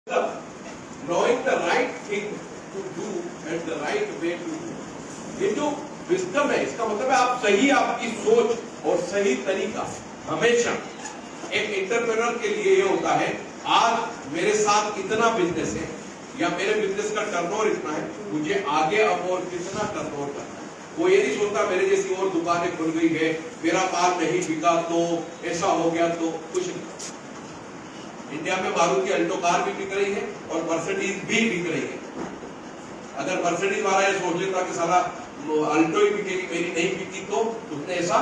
knowing the right thing to do and the right way to do. ये जो wisdom है, इसका मतलब है आप सही आपकी सोच और सही तरीका हमेशा एक एंटरप्रेन्योर के लिए ये होता है। आज मेरे साथ इतना बिजनेस है या मेरे बिजनेस का टर्नओवर इतना है, मुझे आगे अब और कितना टर्नओवर करना है। वो ये नहीं सोचता मेरे जैसी और दुकानें खुल गई है, मेरा माल नहीं बिका तो ऐसा हो गया तो कुछ नहीं। इंडिया में मारुति अल्टो कार भी बिक रही है और मर्सिडीज भी बिक रही है। अगर मर्सिडीज वाला ये सोच लेता कि सारा अल्टो ही बिकेगी, मेरी नहीं बिकी, तो उसने ऐसा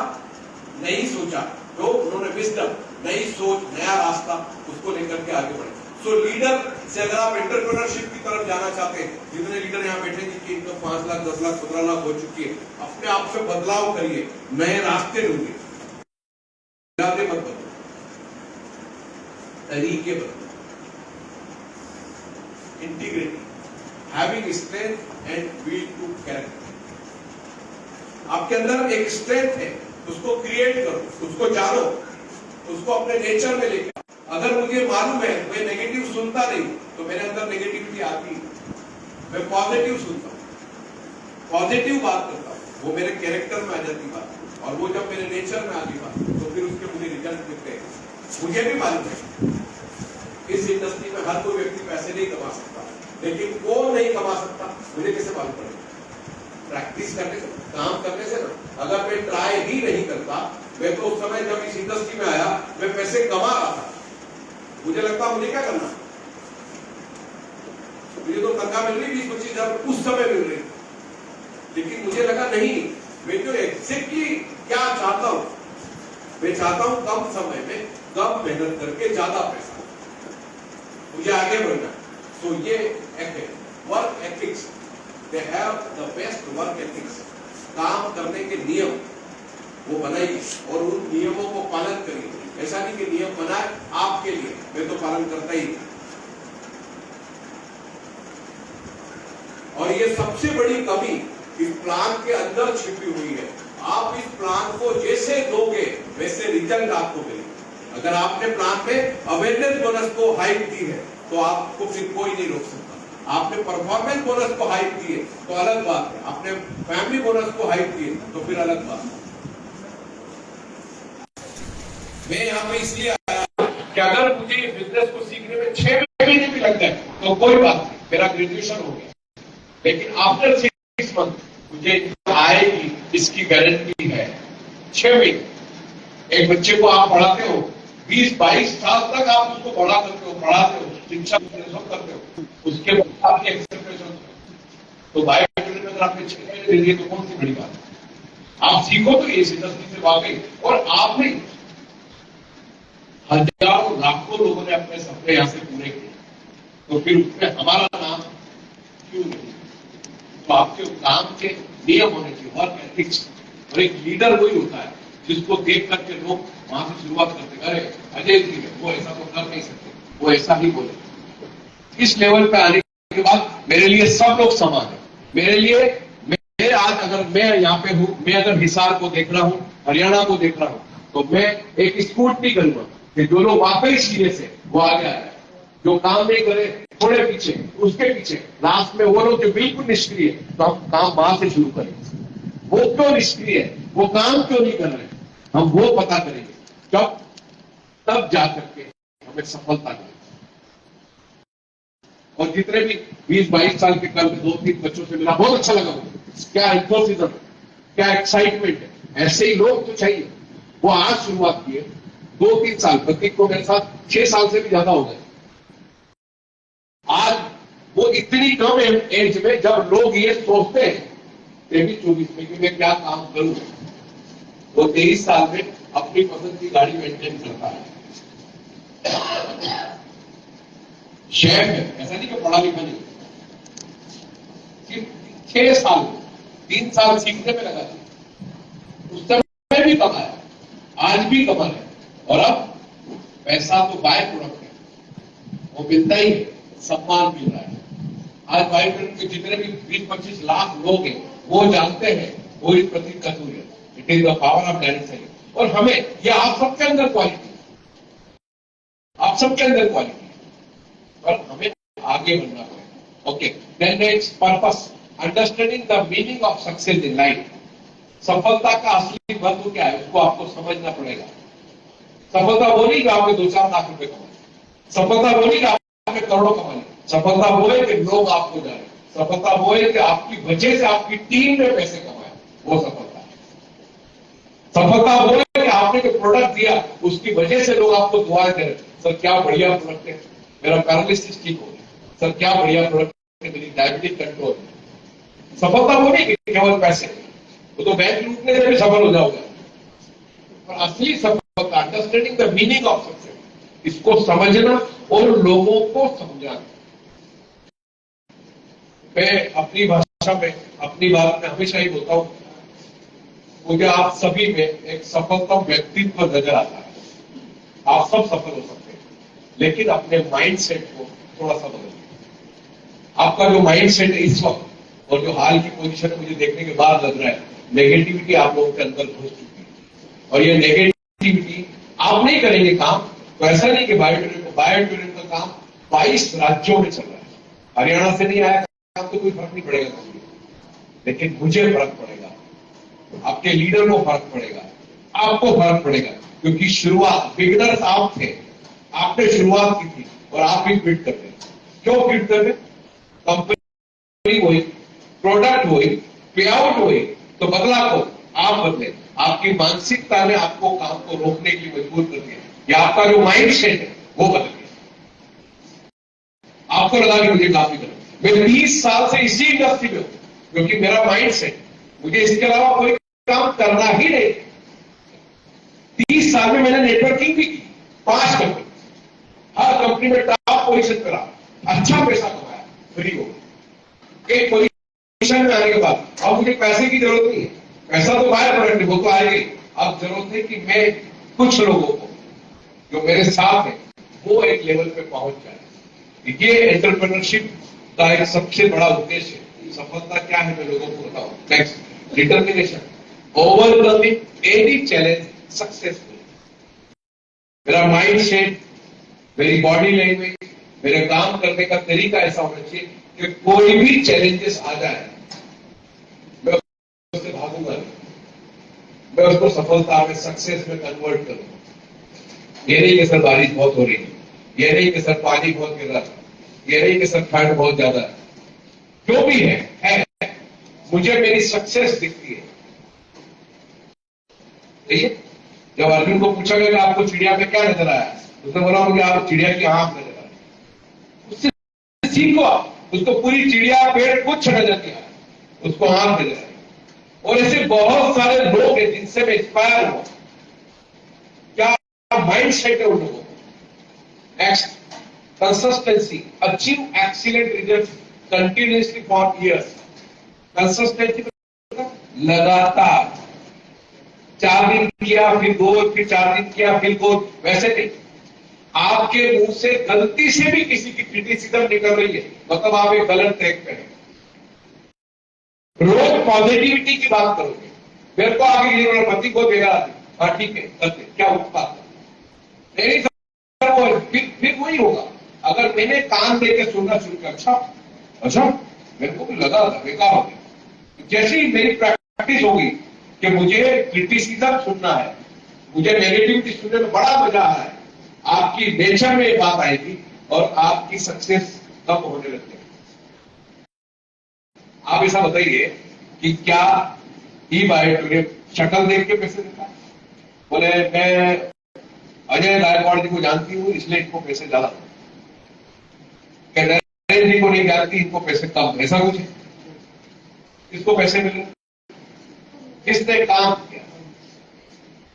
नहीं सोचा। तो उन्होंने विजडम, नई सोच, नया रास्ता उसको लेकर के आगे बढ़े। सो लीडर से अगर आप एंटरप्रेन्योरशिप की तरफ जाना चाहते हैं, जितने लीडर यहाँ बैठे जिनकी इनकम 5 लाख 10 लाख 15 लाख हो चुकी है, अपने आप में बदलाव करिए, नए रास्ते ढूंढिए, इरादे मत बदलो, तरीके बदलो। Integrity, having strength and will to character. आपके अंदर एक स्ट्रेंथ है, उसको क्रिएट करो, उसको जानो, उसको अपने नेचर में लेकर। अगर मुझे मालूम है मैं नेगेटिव सुनता नहीं, तो मेरे अंदर नेगेटिविटी आती है। मैं पॉजिटिव सुनता हूँ, पॉजिटिव बात करता हूँ, वो मेरे कैरेक्टर में आ जाती बात, और वो जब मेरे नेचर में आती बात, तो फिर उसके मुझे रिजल्ट मिलते हैं। मुझे भी मालूम है इस इंडस्ट्री में हर कोई व्यक्ति पैसे नहीं कमा सकता, लेकिन कौन नहीं कमा सकता मुझे कैसे मालूम पड़ेगा? प्रैक्टिस करने से, काम करने से ना। अगर मैं ट्राई ही नहीं करता, मैं तो उस समय जब इस इंडस्ट्री में आया मैं पैसे कमा रहा था, मुझे लगता मुझे क्या करना, मुझे तो तनख्वाह मिल रही 20-25 हजार उस समय मिल रही, लेकिन मुझे लगा नहीं, मैं तो एग्जैक्टली क्या चाहता हूं, मैं चाहता हूं कम समय में कम मेहनत करके ज्यादा पैसा, मुझे आगे बढ़ना। तो ये work ethics, they have the best work ethics. काम करने के नियम वो बनाइए और उन नियमों को पालन करिए। ऐसा नहीं कि नियम बनाए आपके लिए, मैं तो पालन करता ही। और ये सबसे बड़ी कमी इस प्लान के अंदर छिपी हुई है। आप इस प्लान को जैसे दोगे वैसे रिजल्ट आपको मिलेगा। अगर आपने प्लान में अवेयरनेस बोनस को हाइप दी है तो आपको फिर कोई नहीं रोक सकता। आपने परफॉर्मेंस बोनस को हाइप दी है तो अलग बात है, आपने फैमिली बोनस को हाइप दी है तो फिर अलग बात है। मैं यहाँ पे इसलिए आया कि अगर मुझे बिजनेस को सीखने में 6 महीने भी लग जाए तो कोई बात नहीं, मेरा ग्रेजुएशन हो गया, लेकिन आफ्टर 6 मंथ मुझे आएगी इसकी गारंटी है। 6 महीने एक बच्चे को आप पढ़ाते हो, 20-22 साल तक आप उसको पढ़ाते हो, शिक्षा करते हो, उसके बाद आपकी एक्सेप्टेशन। तो भाई अगर आपने 6 महीने दे दिए तो कौन सी बड़ी बात है? आप सीखो तो इस इंडस्ट्री से वाकई, और आप नहीं, हजारों लाखों लोगों ने अपने सपने यहां से पूरे किए, तो फिर उसमें हमारा नाम क्यों नहीं? तो आपके काम के नियम होने चाहिए, वर्क एथिक्स। और एक लीडर वही होता है जिसको देख करके लोग वहां से शुरुआत करते, अरे अजय जी वो ऐसा तो कर नहीं सकते, वो ऐसा ही बोले। इस लेवल पे आने के बाद मेरे लिए सब लोग समान है। मेरे लिए मैं आज अगर मैं यहाँ पे हूँ, मैं अगर हिसार को देख रहा हूँ, हरियाणा को देख रहा हूँ, तो मैं एक स्कूटी करूंगा कि जो लोग वाकई सीरियस है वो आगे आ जाए, जो काम नहीं करे थोड़े पीछे, उसके पीछे, लास्ट में वो लोग जो बिल्कुल निष्क्रिय है, तो हम काम वहां से शुरू करेंगे। वो क्यों निष्क्रिय है, वो काम क्यों नहीं कर रहे, हम वो पता करेंगे, तब जाकर के हमें सफलता मिलेगी। और जितने भी 20-22 साल के कल 2-3 बच्चों से मिला, बहुत अच्छा लगा मुझे। क्या एंथुसिज्म, क्या एक्साइटमेंट है, ऐसे ही लोग तो चाहिए। वो आज शुरुआत किए, 2-3 साल, प्रतीक को मेरे साथ 6 साल से भी ज्यादा हो गए। आज वो इतनी कम एज में जब लोग ये सोचते हैं 23-24 में कि मैं क्या काम करूं, वो 23 साल में अपनी पसंद की गाड़ी मेंटेन करता है, शेफ है। ऐसा नहीं कि पढ़ा लिखा नहीं, सिर्फ 6 साल 3 साल सीखने में लगा था। उस समय भी कमाया, आज भी कमा रहे, और अब पैसा तो बाय प्रोडक्ट है, वो मिलता ही है, सम्मान मिल रहा है। आज वायुमंडल के जितने भी 20-25 लाख लोग हैं वो जानते हैं वो इस प्रतीक का सूर्य, it is the power of direction. और हमें, ये आप सबके अंदर क्वालिटी, आप सबके अंदर क्वालिटी, और हमें आगे बढ़ना पड़ेगा। Okay, then next purpose, understanding the meaning of success in life. सफलता का असली महत्व क्या है उसको आपको समझना पड़ेगा। सफलता वो नहीं कि आपके 2-4 लाख रुपए कमाए, सफलता वो नहीं कि आपके करोड़ों कमाए, सफलता वो है कि लोग आपको जाने, सफलता वो है कि आपकी वजह से आपकी टीम ने पैसे कमाए, वो सफलता है। सफलता वो है कि आपने जो प्रोडक्ट दिया उसकी वजह से लोग आपको दुआएं दे रहे, सर क्या बढ़िया प्रोडक्ट है, मेरा पैरालिसिस ठीक हो गया, सर क्या बढ़िया प्रोडक्ट है, मेरी डायबिटीज कंट्रोल। सफलता वो नहीं कि केवल पैसे, वो तो बैंक लूटने से भी सफल हो जाओगे। पर असली सफलता understanding the meaning of success, इसको समझना और लोगों को समझाना। मैं अपनी भाषा में, अपनी बात में हमेशा ही बोलता हूं, मुझे आप सभी में एक सफलता व्यक्तित्व नजर आता है। आप सब सफल हो सकते हैं, लेकिन अपने माइंड सेट को थोड़ा सा बदलिए। आपका जो माइंड सेट है इस वक्त और जो हाल की पोजीशन है, मुझे देखने के बाद लग रहा है नेगेटिविटी आप लोगों के अंदर घुस चुकी है। और ये नेगेटिविटी आप नहीं करेंगे काम तो ऐसा नहीं कि बायोटूरिज्म का काम 22 राज्यों में चल रहा है, हरियाणा से नहीं आया काम तो कोई फर्क नहीं पड़ेगा, लेकिन मुझे फर्क पड़ेगा, आपके लीडर को फर्क पड़ेगा, आपको फर्क पड़ेगा, क्योंकि शुरुआत बिगिनर्स आप थे, आपने शुरुआत की थी और आप ही क्विट कर रहे। क्यों क्विट कर रहे? कंपनी वही, प्रोडक्ट वही, पे आउट वही, तो बदला को आप बदले। आपकी मानसिकता ने आपको काम को रोकने के लिए मजबूर कर दिया, या आपका जो माइंड सेट है वो बदल गया। आपको लगा कि मुझे काम नहीं करना, मैं 30 साल से इसी इंडस्ट्री में हूं, क्योंकि मेरा माइंड सेट, मुझे इसके अलावा कोई काम करना ही नहीं। 30 साल में मैंने नेटवर्किंग भी की, 5 कंपनी, हर कंपनी में टॉप पोजीशन पर रहा, अच्छा पैसा कमाया, फ्री हो। एक पोजीशन में आने के बाद अब मुझे पैसे की जरूरत नहीं है, पैसा तो बाहर प्रोडक्ट है, वो तो आएगी। अब जरूरत है कि मैं कुछ लोगों को जो मेरे साथ है वो एक लेवल पे पहुंच जाए। ये एंटरप्रेन्योरशिप का एक सबसे बड़ा उद्देश्य है। सफलता क्या है मैं लोगों को बताऊं। Next, determination, overcoming any challenge successful. मेरा माइंड सेट, मेरी बॉडी लैंग्वेज, मेरे काम करने का तरीका ऐसा होना चाहिए कि कोई भी चैलेंजेस आ जाए मैं उससे भागूंगा, मैं उसको सफलता में, सक्सेस में कन्वर्ट करूंगा। ये नहीं कि सर बारिश बहुत हो रही है, ये नहीं कि सर पानी बहुत गिर रहा है, ये नहीं कि सर ठंड बहुत ज्यादा है, जो भी है मुझे मेरी सक्सेस दिखती है। ठीक है, जब अर्जुन को पूछा गया कि आपको चिड़िया में क्या नजर आया, उसने बोला मुझे आप चिड़िया की आंख नजर आई। उससे सीखो, उसको पूरी चिड़िया पेड़ कुछ नजर नहीं आया, उसको आंख नजर आई। और ऐसे बहुत सारे लोग हैं जिनसे मैं इंस्पायर हुआ। क्या माइंड सेट है उन लोगों को। Next, consistency, achieve excellent result continuously for years. Consistency लगातार, 4 दिन किया फिर 2, फिर 4 दिन किया फिर 2, वैसे नहीं। आपके मुंह से गलती से भी किसी की क्रिटिसिज्म निकल रही है मतलब आप एक गलत ट्रैक पे हैं। रोज पॉजिटिविटी की बात करोगे, मेरे को आगे ये मेरा पति को देगा, हाँ ठीक है करते, क्या उत्पाद नहीं सर, वो फिर वही होगा। अगर मैंने कान देकर सुनना शुरू किया, अच्छा मेरे को भी लगा था बेकार हो गया। जैसे ही मेरी प्रैक्टिस होगी कि मुझे क्रिटिसिज्म सुनना है, मुझे नेगेटिविटी सुनने में बड़ा मजा आ रहा है, आपकी नेचर में बात आएगी और आपकी सक्सेस कब होने लगती है। आप ऐसा बताइए कि क्या ई बायोटूरिज्म शक्ल देख के पैसे देता है? बोले मैं अजय गायकवाड़ जी को जानती हूं इसलिए इनको पैसे ज्यादा, नरेंद्र जी को नहीं जानती इनको पैसे कम, ऐसा कुछ है? किसको पैसे मिले? किसने काम किया?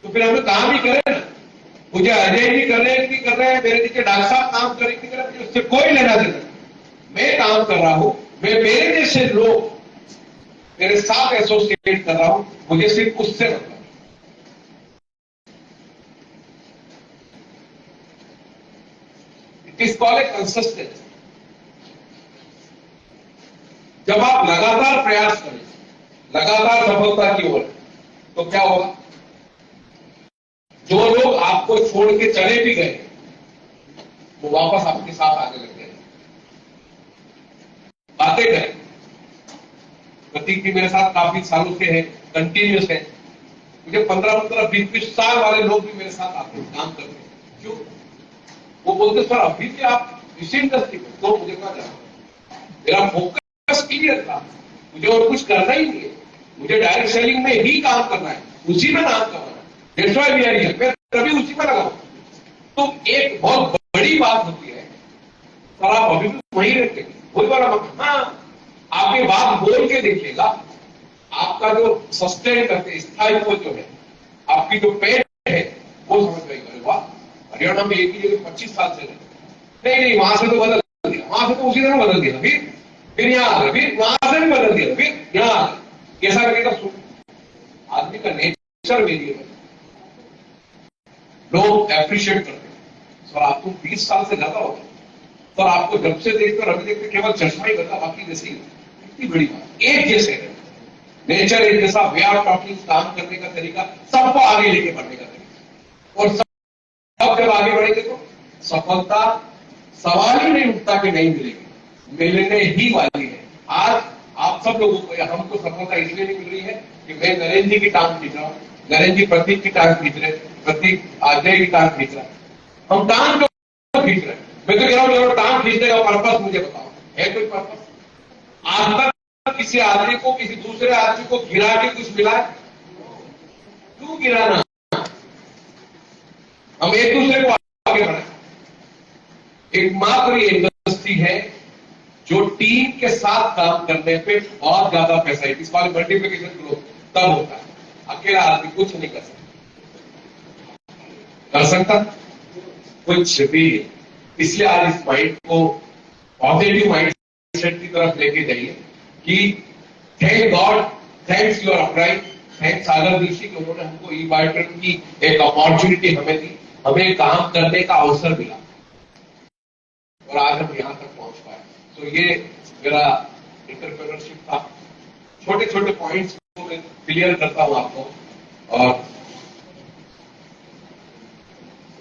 तो फिर हमें काम ही करें ना। मुझे अजय जी कर रहे हैं नहीं कर रहे हैं, मेरे नीचे डॉक्टर साहब काम कर रहे नहीं कर रहे, मुझे उससे कोई लेना देना। मैं काम कर रहा हूं, मैं मेरे जैसे लोग मेरे साथ एसोसिएट कर रहा हूं, मुझे सिर्फ उससे मतलब। It is called A consistency. जब आप लगातार प्रयास करें, लगातार सफलता की ओर, तो क्या होगा? जो लोग आपको छोड़ के चले भी गए वो वापस आपके साथ आने लग गए। प्रतीक जी मेरे साथ काफी सालों से है, कंटिन्यूस है। मुझे 15-15, 20-20 साल वाले लोग भी मेरे साथ आते हैं, काम करते हैं। क्यों? वो बोलते सर अभी भी आप इसी इंडस्ट्री में, तो मुझे कहा जाना, मेरा फोकस क्लियर था, मुझे और कुछ करना ही नहीं है, मुझे डायरेक्ट सेलिंग में ही काम करना है, उसी में नाम करना है। That's why we are here, मैं तभी उसी में लगा हूं। तो एक बहुत बड़ी बात होती है, सर आप अभी भी वहीं रहते हैं, वही वाला मत, हाँ आपके बात बोल के देखिएगा, आपका जो सस्टेन करते स्थायित्व जो है, आपकी जो पेट है, वो समझ में वाह हरियाणा में एक ही जगह 25 साल से नहीं नहीं, वहां से तो बदल दिया, वहां से तो उसी तरह बदल दिया, फिर यहाँ आ गए, फिर वहां से भी बदल दिया, फिर यहाँ आ गए, कैसा लगेगा? आदमी का नेचर वेरिएबल है, लोग एप्रिशिएट करते हैं। सर आपको 20 साल से ज्यादा हो गया, सर आपको जब से देखते और अभी देखते केवल चश्मा ही बदला, बाकी जैसे कितनी बड़ी बात, एक जैसे है, नेचर एक जैसा, वे ऑफ टॉकिंग, काम करने का तरीका, सबको आगे लेके बढ़ने का तरीका, और सब जब आगे बढ़ेंगे तो सफलता सवाल ही नहीं उठता कि नहीं मिलेगी, मिलने ही वाली है। आज आप सब लोगों को, हमको सफलता इसलिए नहीं मिल रही है कि मैं नरेंद्र जी की टांग खींच रहा हूं, नरेंद्र जी प्रतीक की टांग खींच रहे, प्रतीक अजय की टांग खींच रहा है। हम टांग क्यों खींच रहे हैं? मैं तो कह रहा हूं चलो टांग खींचने का पर्पस मुझे बताओ, है कोई पर्पस? आज तक किसी आदमी को, किसी दूसरे आदमी को गिरा के कुछ मिला है? क्यों गिराना? हम एक दूसरे को आगे बढ़ाएं। एकमात्र ये इंडस्ट्री है जो टीम के साथ काम करने पे बहुत ज्यादा पैसा है, इस बार मल्टीप्लिकेशन ग्रोथ तब होता है, अकेला आदमी कुछ नहीं कर सकता कुछ भी। इसलिए आज इस माइंड को पॉजिटिव माइंड सेट की तरफ लेके जाइए कि thank god, thanks your upright, thanks Sagar Rishi, उन्होंने हमको ई बायोट्रेन की एक अपॉर्चुनिटी हमें दी, हमें काम करने का अवसर मिला और आज हम यहां तक पहुंच पाए। तो ये मेरा एंटरप्रेन्योरशिप था, छोटे छोटे पॉइंट्स को मैं क्लियर करता हूं आपको। और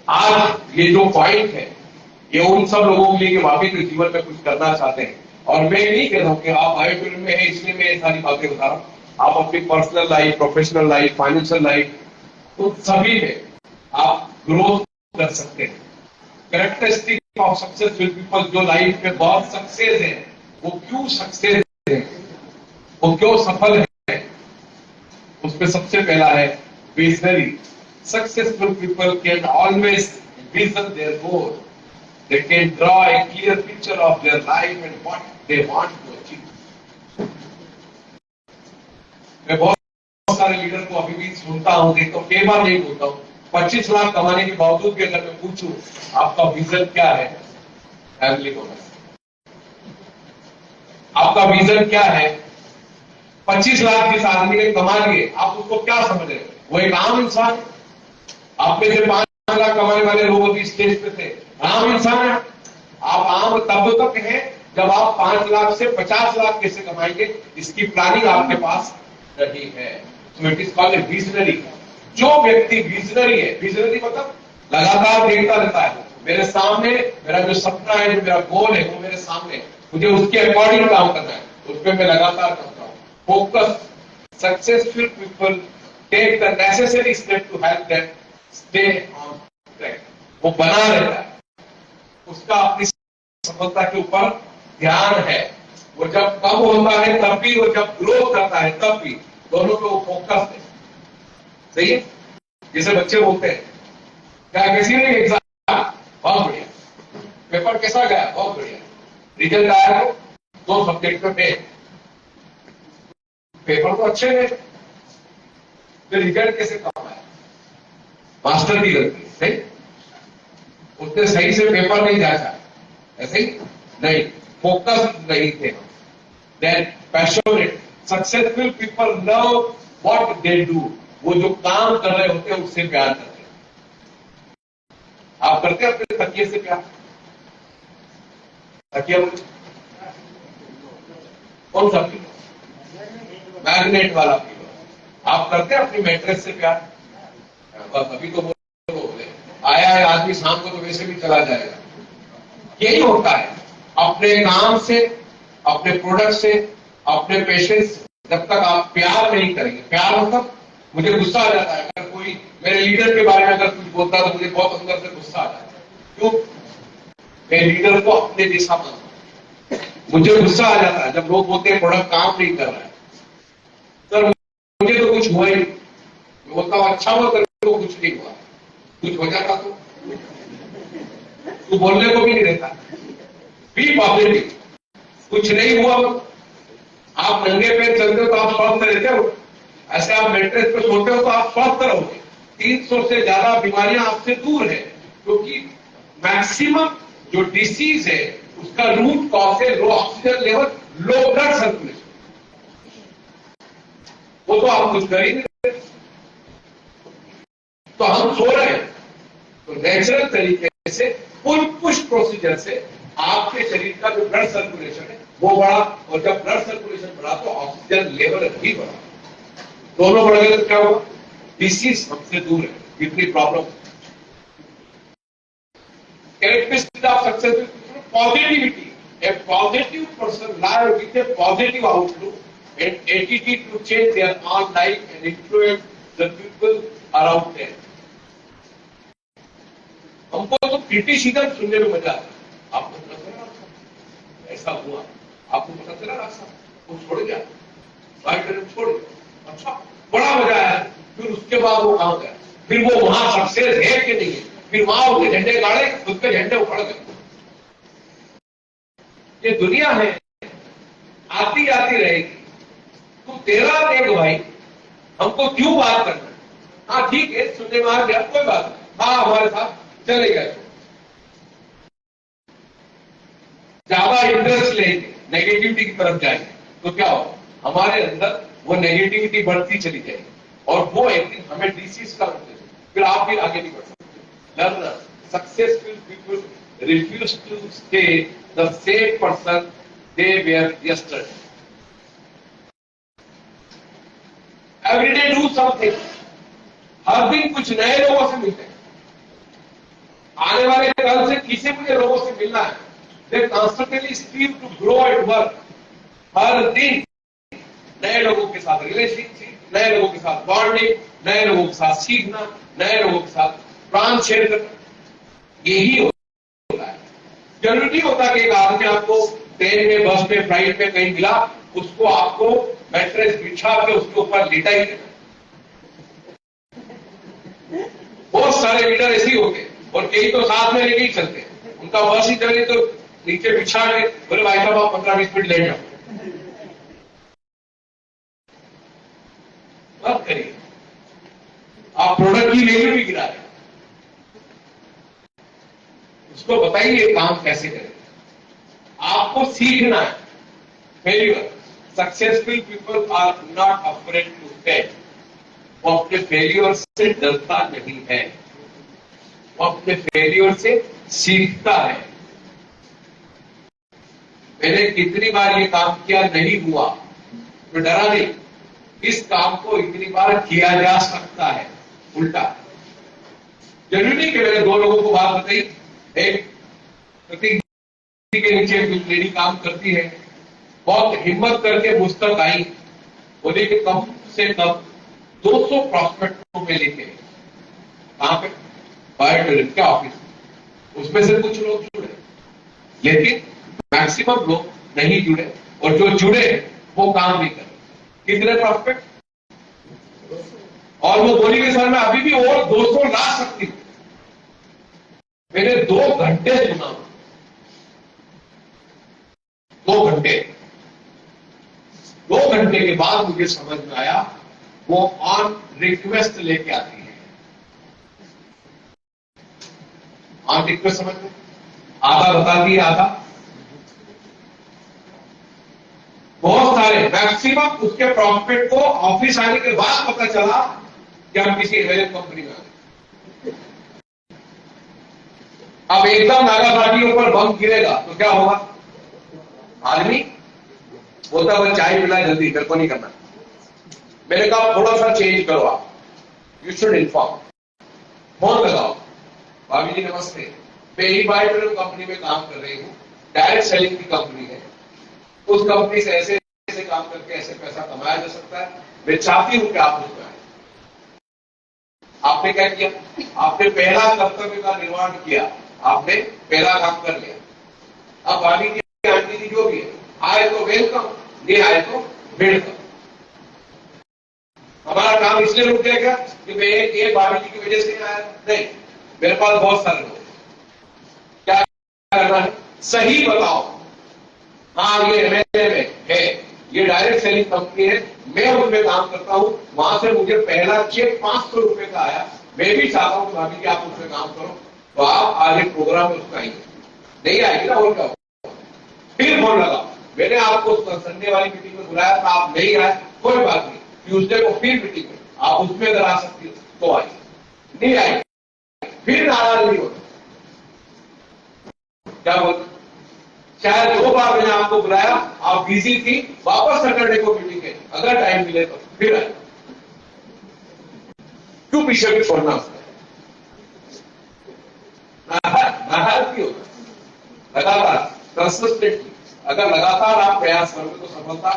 आज ये जो पॉइंट है, ये उन सब लोगों के लिए कि वाकई जो जीवन में कुछ करना चाहते हैं, और मैं नहीं कह रहा हूं कि आप बायोट्रेन में है इसलिए मैं ये सारी बातें बता रहा हूं, आप अपनी personal life, professional life, financial life, तो सभी में आप ग्रोथ कर सकते हैं। कैरेक्टरिस्टिक ऑफ सक्सेसफुल पीपल, जो लाइफ में बहुत सक्सेस है, वो क्यों सक्सेस है, वो क्यों सफल है, उसमें सबसे पहला है visionary. Successful people can always vision there goal, they can draw a clear picture of their life and what they want to achieve. मैं बहुत सारे लीडर को अभी भी सुनता हूं, देखता हूं, कई बार नहीं बोलता हूं, 25 लाख कमाने के बावजूद भी अगर मैं पूछूं आपका विजन क्या है, फैमिली बोनस, आपका विजन क्या है? 25 लाख जिस आदमी ने कमा लिए, आप उसको क्या समझ रहे? वो एक आम इंसान, आप में से 5 लाख कमाने वाले लोग अभी स्टेज पे थे, आम इंसान है। आप आम तब तक हैं जब आप 5 लाख से 50 लाख कैसे कमाएंगे, इसकी प्लानिंग आपके पास रही है। So it is called A visionary. जो व्यक्ति विजनरी है, विजनरी मतलब लगातार देखता रहता है, मेरे सामने मेरा जो सपना है, जो मेरा गोल है, वो मेरे सामने है, मुझे उसके अकॉर्डिंग काम करना है, उस पर मैं लगातार करता हूं। Focus. Successful people take the necessary step to help them stay on track. वो बना रहता है, उसका अपनी सफलता के ऊपर ध्यान है। वो जब कम होता है तब भी, वो जब ग्रोथ करता है तब भी, दोनों पे वो फोकस है। सही है? जैसे बच्चे बोलते हैं क्या कैसी नहीं एग्जाम, बहुत बढ़िया, पेपर कैसा गया, बहुत बढ़िया, रिजल्ट आया तो 2 सब्जेक्ट में फेल, पेपर तो अच्छे गए, तो रिजल्ट कैसे कम आया? मास्टर की गलती। सही, उसने सही से पेपर नहीं जांचा, ऐसे ही नहीं, फोकस नहीं थे। Then passionate. Successful people love what they do. वो जो काम कर रहे होते हैं उससे प्यार करते हैं। आप करते हैं अपने तकिए से प्यार? तकिया कौन सा पिलो? मैग्नेट वाला पिलो। आप करते हैं अपनी मैट्रेस से प्यार? बस अभी तो आया है आदमी, शाम को तो वैसे भी चला जाएगा। यही होता है, अपने काम से, अपने प्रोडक्ट से, अपने पेशेंस जब तक आप प्यार नहीं करेंगे, प्यार मतलब मुझे गुस्सा आ जाता है अगर कोई मेरे लीडर के बारे में अगर कुछ बोलता तो मुझे बहुत अंदर से गुस्सा आ जाता है। क्यों? मैं लीडर को अपने जैसा मानता हूं। मुझे गुस्सा आ जाता है जब लोग बोलते हैं प्रोडक्ट काम नहीं कर रहा है। सर मुझे तो कुछ हुआ ही नहीं। मैं बोलता हूं अच्छा हुआ तेरे को कुछ नहीं हुआ, कुछ हो जाता तो तू बोलने को भी नहीं देता। बी पॉजिटिव, कुछ नहीं हुआ। आप नंगे पैर चलते हो तो आप स्वस्थ रहते हो, ऐसे आप मेट्रेस पे सोते हो तो आप स्वस्थ रहोगे। 300 से ज्यादा बीमारियां आपसे दूर है, क्योंकि मैक्सिमम जो डिसीज है उसका रूट कॉज है low oxygen level, low blood circulation. वो तो आप कुछ कर ही नहीं रहे। तो हम सो रहे हैं तो नेचुरल तरीके से पुल पुश प्रोसीजर से आपके शरीर का जो ब्लड सर्कुलेशन है वो बढ़ा, और जब ब्लड सर्कुलेशन बढ़ा तो ऑक्सीजन लेवल भी बढ़ा। दोनों बढ़ गए तो क्या होगा? डिसीज हमसे दूर है। कितनी problem. Characteristic of successful positivity. A positive person live with a positive outlook and attitude to change their own life and influence the people around them. हमको तो क्रिटिसिज्म सुनने में मजा आता है। आपको पता चला ऐसा हुआ, आपको पता चला रास्ता वो छोड़ गया, वाइट छोड़ गया, अच्छा बड़ा मजा आया। फिर उसके बाद वो कहां गया, फिर वो वहां सक्सेस है कि नहीं है, फिर वहां उसके झंडे गाड़े, खुद के झंडे उखड़ गए। ये दुनिया है, आती आती रहेगी। तू तेरा देख भाई, हमको क्यों बात करना? हाँ ठीक है, सुनने में आ गया, कोई बात नहीं, हाँ हमारे साथ चले गए। ज्यादा इंटरेस्ट लेंगे, नेगेटिविटी की तरफ जाएंगे तो क्या होगा? हमारे अंदर वो नेगेटिविटी बढ़ती चली जाएगी और वो एक दिन हमें डिसीज का रूप देगी। फिर आप भी आगे नहीं बढ़ सकते। Learner successful people refuse to stay the same person they were yesterday. Every day do something. हर दिन कुछ नए लोगों से मिलते हैं। आने वाले कल से किसी मुझे लोगों से मिलना है। They constantly strive to grow at work. हर दिन नए लोगों के साथ रिलेशनशिप, नए लोगों के साथ बॉन्डिंग, नए लोगों के साथ सीखना, नए लोगों के साथ प्लान शेयर करना, यही होता है। जरूरी नहीं होता कि एक आदमी आपको ट्रेन में, बस में, फ्लाइट में कहीं मिला, उसको आपको मैट्रेस बिछा के उसके ऊपर लेटा ही देना। बहुत सारे लीडर ऐसे ही होते हैं और कई तो साथ में लेके ही चलते हैं। उनका बस ही चले तो नीचे बिछा के बोले भाई साहब आप 15-20 मिनट लेट जाओ। मत करिए, आप प्रोडक्ट की वैल्यू भी गिरा रहे। उसको बताइए काम कैसे करें। आपको सीखना है। Failure, successful people are not afraid to fail. वो अपने फेल्यूर से डरता नहीं है, वो अपने फेल्यूर से सीखता है। मैंने कितनी बार ये काम किया, नहीं हुआ तो डरा नहीं। इस काम को इतनी बार किया जा सकता है। उल्टा जरूरी नहीं कि मैंने 2 लोगों को बात बताई। एक प्रतीक के नीचे कुछ लेडी काम करती है, बहुत हिम्मत करके मुझ तक आई, बोले कि कम से कम 200 प्रॉस्पेक्टों में लेके। कहां पे? बायोटूरिज्म के ऑफिस। उसमें से कुछ लोग जुड़े, लेकिन मैक्सिमम लोग नहीं जुड़े, और जो जुड़े वो काम नहीं करे। कितने प्रॉस्पेक्ट? और वो बोली कि सर मैं अभी भी और 200 ला सकती हूं। मैंने 2 घंटे सुना, 2 घंटे। 2 घंटे के बाद मुझे समझ में आया वो ऑन रिक्वेस्ट लेके आती है। ऑन रिक्वेस्ट समझ में आधा बताती है, आधा बहुत सारे मैक्सिमम उसके प्रॉस्पेक्ट को ऑफिस आने के बाद पता चला कि हम किसी एवरेज कंपनी में आ गए। अब एकदम नागासाकियों पर बम गिरेगा तो क्या होगा? आदमी बोलता है चाय पिला जल्दी, मेरे को नहीं करना। मैंने कहा थोड़ा सा चेंज करो, आप यू शुड इन्फॉर्म। फोन लगाओ, भाभी जी नमस्ते, मैं ई बायोटूरिज्म कंपनी में काम कर रही हूँ, डायरेक्ट सेलिंग की कंपनी है। उस कंपनी से ऐसे ऐसे काम करके ऐसे पैसा कमाया जा सकता है। मैं चाहती हूं कि आप उसमें आए। आपने क्या किया? आपने पहला कर्तव्य का निर्वहन किया, आपने पहला काम कर लिया। अब भाभी जी, आंटी जी जो भी है, आए तो वेलकम, नहीं आए तो वेलकम। हमारा काम इसलिए रुक गया क्या कि मैं एक भाभी जी की वजह से आया? नहीं, मेरे पास बहुत सारे लोग। क्या करना है? सही बताओ। हाँ, ये एमएलए में है, ये डायरेक्ट सेलिंग कंपनी है, मैं उसमें काम करता हूं, वहां से मुझे पहला चेक 500 रुपए का आया। मैं भी चाहता हूं कि भाभी जी आप उसमें काम करो, तो आप आज एक प्रोग्राम में उसका आएंगे। नहीं आएगी ना, और क्या? फिर फोन लगा, मैंने आपको संडे वाली मीटिंग में बुलाया था, आप नहीं आए, कोई बात नहीं, ट्यूसडे को फिर मीटिंग में आप उसमें अगर आ सकती हो तो आइए। नहीं आए, फिर नाराज नहीं होता। क्या बोलते? शायद 2 बार मैंने आपको बुलाया, आप बिजी थी, वापस सैटरडे को मीटिंग है, अगर टाइम मिले तो फिर आए। क्यों पीछे भी छोड़ना उसका? नाराज क्यों होगा? लगातार कंसिस्टेंटली अगर लगातार आप प्रयास करोगे तो सफलता।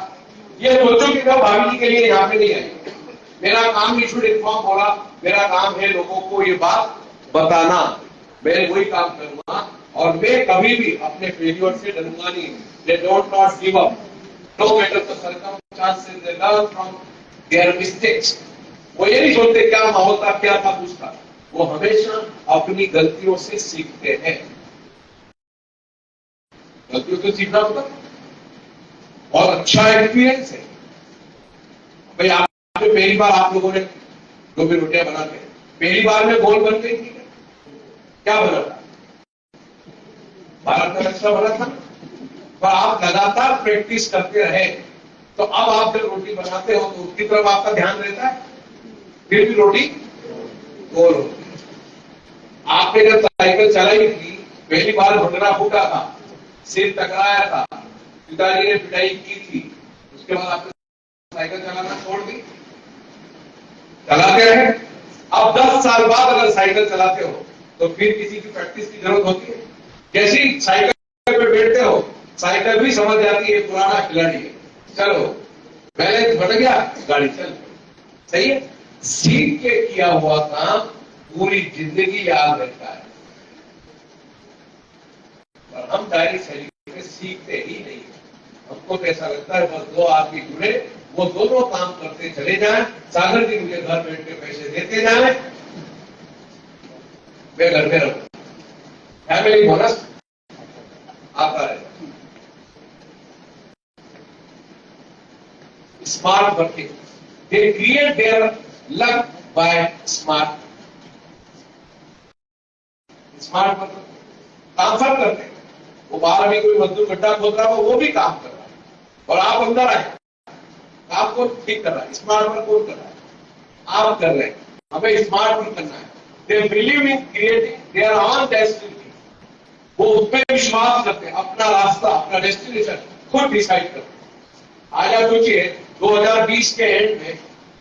ये सोचो कि मैं भाभी जी के लिए यहां पे नहीं आई, मेरा काम इशूड इन्फॉर्म बोला, मेरा काम है लोगों को ये बात बताना, मैं वही काम करूंगा। और मैं कभी भी अपने फेल्योर से डरूंगा नहीं। They don't not give up, no matter the circumstances, they learn from their mistakes. वो ये नहीं सोचते क्या माहौल था, क्या था, कुछ था। वो हमेशा अपनी गलतियों से सीखते हैं। गलतियों से सीखना मतलब बहुत अच्छा एक्सपीरियंस है भाई। आप पहली बार आप लोगों ने जो भी रोटियां बनाते हैं, पहली बार में गोल बन गई थी, क्या बना था? भारत का नक्शा बना था। पर आप लगातार प्रैक्टिस करते रहे तो अब आप जब रोटी बनाते हो तो उसकी तरफ आपका ध्यान रहता है, फिर भी रोटी गोल होती है। आपने जब साइकिल चलाई थी, पहली बार घुटना फूटा था, सिर टकराया था, पिताजी ने पिटाई की थी, उसके बाद आपने साइकिल चलाना छोड़ दी, चलाते रहे। अब 10 साल बाद अगर साइकिल चलाते हो तो फिर किसी की प्रैक्टिस की जरूरत होती है। जैसी साइकिल पे बैठते हो, साइकिल भी समझ जाती है पुराना खिलाड़ी है, चलो बैलेंस बढ़ गया, गाड़ी चल। सही है? सीख के किया हुआ काम पूरी जिंदगी याद रहता है। और हम डायरेक्ट शैली में सीखते ही नहीं। हमको तो ऐसा लगता है बस 2 आदमी जुड़े, वो दोनों काम करते चले जाएं, सागर जी मुझे घर बैठ के पैसे देते जाएं, मैं घर में रहूं, फैमिली बोनस आता है। Smart working, they create their luck by smart working. काम सब करते हैं। वो बाहर अभी कोई मजदूर गड्ढा खोद रहा हो, वो भी काम कर रहा है, और आप अंदर आए, काम को ठीक कर रहा है। स्मार्ट वर्क कौन कर रहा है? आप कर रहे हैं। हमें स्मार्ट वर्क करना है। They believe in creating their own destiny. वो उसमें विश्वास करते हैं, अपना रास्ता, अपना डेस्टिनेशन खुद डिसाइड करते हैं। आज आप सोचिए 2020 के एंड में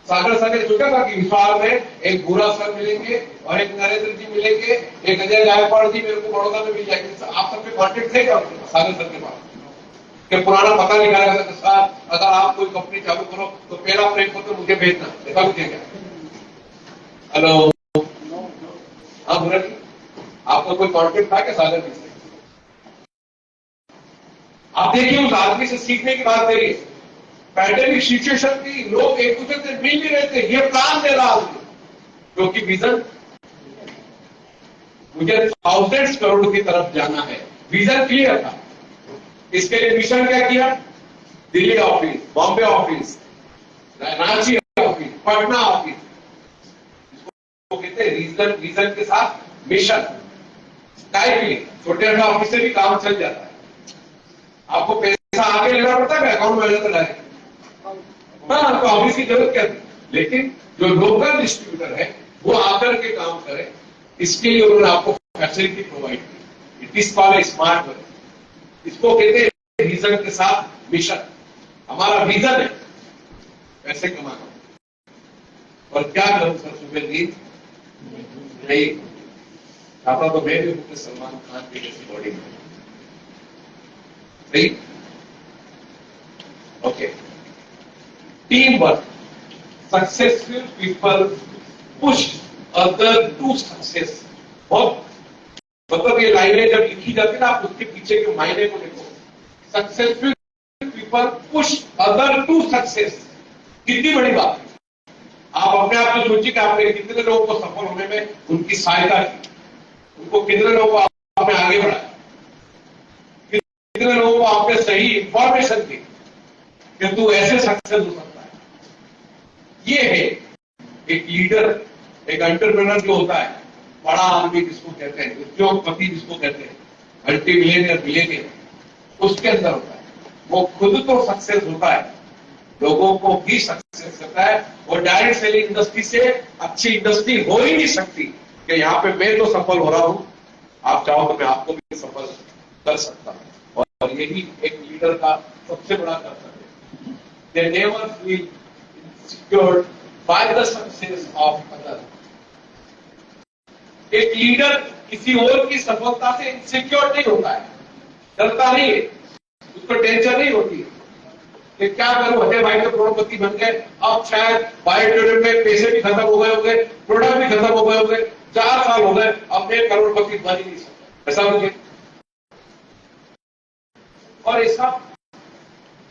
सागर सर ने सोचा था कि विशाल में एक बुरा सर मिलेंगे और एक नरेंद्र जी मिलेंगे, एक अजय गायकवाड़ जी मेरे को बड़ौदा में मिल जाएंगे। आप सबके कॉन्टेक्ट थे क्या सागर सर के पास? कि पुराना पता निकाला था सर अगर आप कोई कंपनी चालू करो तो पहला प्रेम पत्र मुझे भेजना, ऐसा कुछ है क्या? हेलो, हाँ बुरा जी, आपका कोई कॉन्टेक्ट था क्या सागर जी से? आप देखिए उस आदमी से सीखने की बात करिए। पैंडेमिक सिचुएशन थी, लोग एक दूसरे से मिल नहीं रहे थे, ये प्लान दे रहा हूं क्योंकि विजन, मुझे 1000 करोड़ की तरफ जाना है। विजन क्लियर था। इसके लिए मिशन क्या किया? Delhi office, Bombay office, Ranchi office, Patna office, इसको कहते हैं रीजन। विजन के साथ मिशन। काय के लिए? छोटे छोटे ऑफिस से भी काम चल जाता है। आपको पैसा आगे लेना पड़ता है अकाउंट में डायरेक्ट। हाँ, तो ऑफिस की जरूरत क्या थी? लेकिन जो लोकल डिस्ट्रीब्यूटर है वो आकर के काम करे, इसके लिए उन्होंने आपको फैसिलिटी प्रोवाइड की। It is called smart work. इसको कहते हैं विजन के साथ मिशन। हमारा विजन है पैसे कमाना, और क्या करूं सर, सुबह नींद नहीं आता तो मैं भी हूं सलमान खान की जैसी बॉडी में। नहीं okay team work, successful people push other to success. बहुत मतलब ये लाइनें जब लिखी जाती है ना, आप उसके पीछे के मायने को देखो। Successful people push other to success, कितनी बड़ी बात है। आप अपने आप में सोचिए कि आपने कितने लोगों को सफल होने में उनकी सहायता की, उनको कितने लोगों को आपने आगे बढ़ाया, कितने लोगों को आपने सही इंफॉर्मेशन दी कि तू ऐसे सक्सेस हो सकता है। ये है एक लीडर, एक एंटरप्रेन्योर जो होता है, बड़ा आदमी जिसको कहते हैं, उद्योगपति जिसको कहते हैं, मल्टी मिलियनियर, मिलियनियर, उसके अंदर होता है। वो खुद तो सक्सेस होता है, लोगों को भी सक्सेस करता है। और डायरेक्ट सेलिंग इंडस्ट्री से अच्छी इंडस्ट्री हो ही नहीं सकती कि यहाँ पे मैं तो सफल हो रहा हूं, आप चाहो तो मैं आपको भी सफल कर सकता हूं। और यही एक लीडर का सबसे बड़ा कर्तव्य है। They never feel insecure by the success of others. एक लीडर किसी और की सफलता से इनसिक्योर नहीं होता है, डरता नहीं है, उसको टेंशन नहीं होती है कि क्या करूं, अजय भाई तो करोड़पति बन गए, अब शायद बायोटेरियम में पैसे भी खत्म हो गए होंगे, प्रोडक्ट भी खत्म हो गए होंगे, 4 साल हो गए, अब मैं करोड़पति बन ही नहीं सकता, ऐसा मुझे। और ऐसा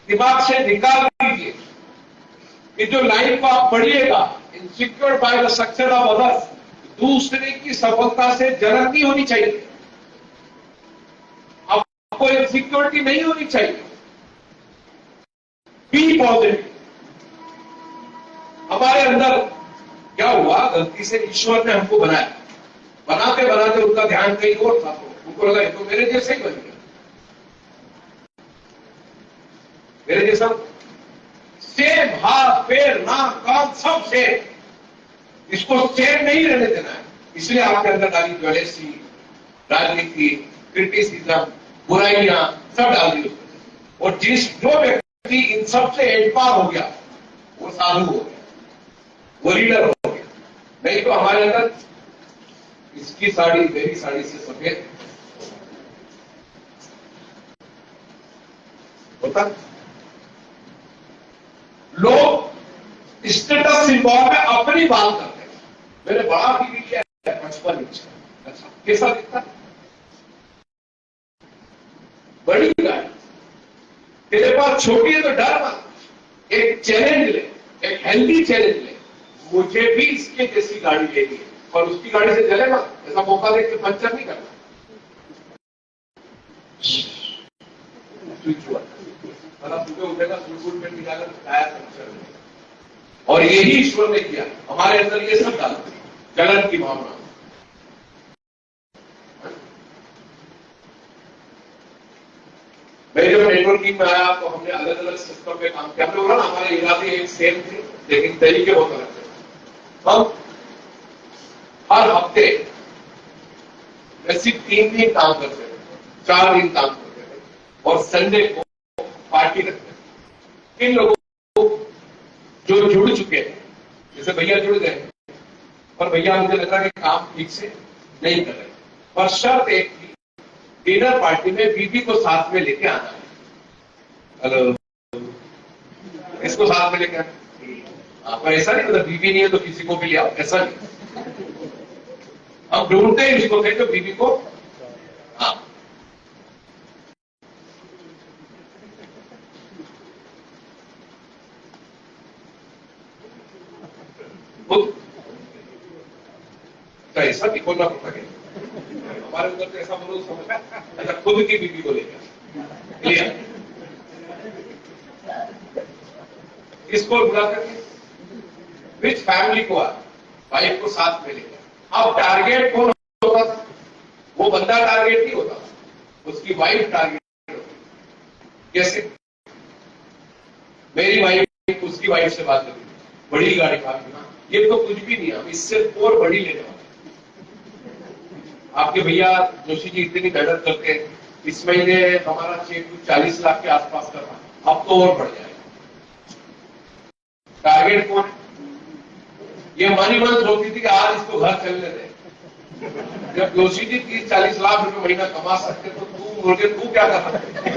दिमाग से निकाल दीजिए कि जो लाइन को आप पढ़िएगा, insecure by the success of others, दूसरे की सफलता से जलन नहीं होनी चाहिए, आपको इनसिक्योरिटी नहीं होनी चाहिए। Be positive. हमारे अंदर क्या हुआ, गलती से ईश्वर ने हमको बनाया, बनाते बनाते उनका ध्यान कहीं और था, तो उनको लगा तो मेरे जैसे ही बन गया, मेरे जैसा सेम, हाथ पैर नाक कान सब सेम, इसको सेम नहीं रहने देना है। इसलिए आपके अंदर डाली ज्वेलसी, राजनीति, क्रिटिसिज्म, बुराइयां सब डाल दी उसने। और जो व्यक्ति इन सब से एंड पार हो गया, वो साधु हो गया, वो लीडर हो गया। नहीं तो हमारे अंदर इसकी साड़ी मेरी साड़ी से सफेद होता। लोग स्टेटस सिंबल में अपनी बात करते हैं। मैंने बड़ा टीवी लिया है 55 इंच, अच्छा कैसा दिखता है, बड़ी गाड़ी, तेरे पास छोटी है तो डर मत, एक चैलेंज ले, एक हेल्दी चैलेंज ले, मुझे भी इसके जैसी गाड़ी लेनी है, और उसकी गाड़ी से जले मत, ऐसा मौका देख के पंचर नहीं करना। सुबह उठेगा सुलगुल में मिलाकर टायर पंचर हो। और यही ईश्वर ने किया हमारे अंदर, ये सब डाला जलन की भावना। मैं जब नेटवर्किंग में आया तो हमने अलग अलग सिस्टम पे काम किया। हमने बोला ना हमारे इरादे एक सेम थे, लेकिन तरीके बहुत अलग थे। हम हर हफ्ते वैसे 3 दिन काम करते थे, 4 दिन काम करते थे, और संडे को पार्टी रखते थे। इन लोगों को जो जुड़ चुके हैं, जैसे भैया जुड़ गए, पर भैया मुझे लग रहा है कि काम ठीक से नहीं कर रहे, पर शर्त एक थी, डिनर पार्टी में बीबी को साथ में लेके आना है। हेलो, इसको साथ में लेके आना, पर ऐसा नहीं मतलब बीबी नहीं है तो किसी को भी ले आओ, ऐसा नहीं। हम ढूंढते हैं इसको थे जो बीबी को, हाँ तो ऐसा नहीं बोलना पड़ता है हमारे उधर तो ऐसा बोलो समझ, अच्छा खुद की बीबी को लेकर लिया, इसको बुला करके विच फैमिली को वाइफ को साथ में लेकर। अब टारगेट कौन होता था, वो बंदा टारगेट नहीं होता, उसकी वाइफ टारगेट होती। कैसे, मेरी वाइफ उसकी वाइफ से बात करती, बड़ी गाड़ी भाभी ना, ये तो कुछ भी नहीं, हम इससे और बड़ी लेने वाले। आपके भैया जोशी जी इतनी मेहनत करते हैं, इस महीने हमारा चेक 40 लाख के आसपास कर रहा है, अब तो और बढ़ जाएगा। टारगेट कौन है, ये मनी मन सोचती थी कि आज इसको घर चलने दे। जब जोशी जी 30-40 लाख रुपए महीना कमा सकते तो तू क्या कर सकते,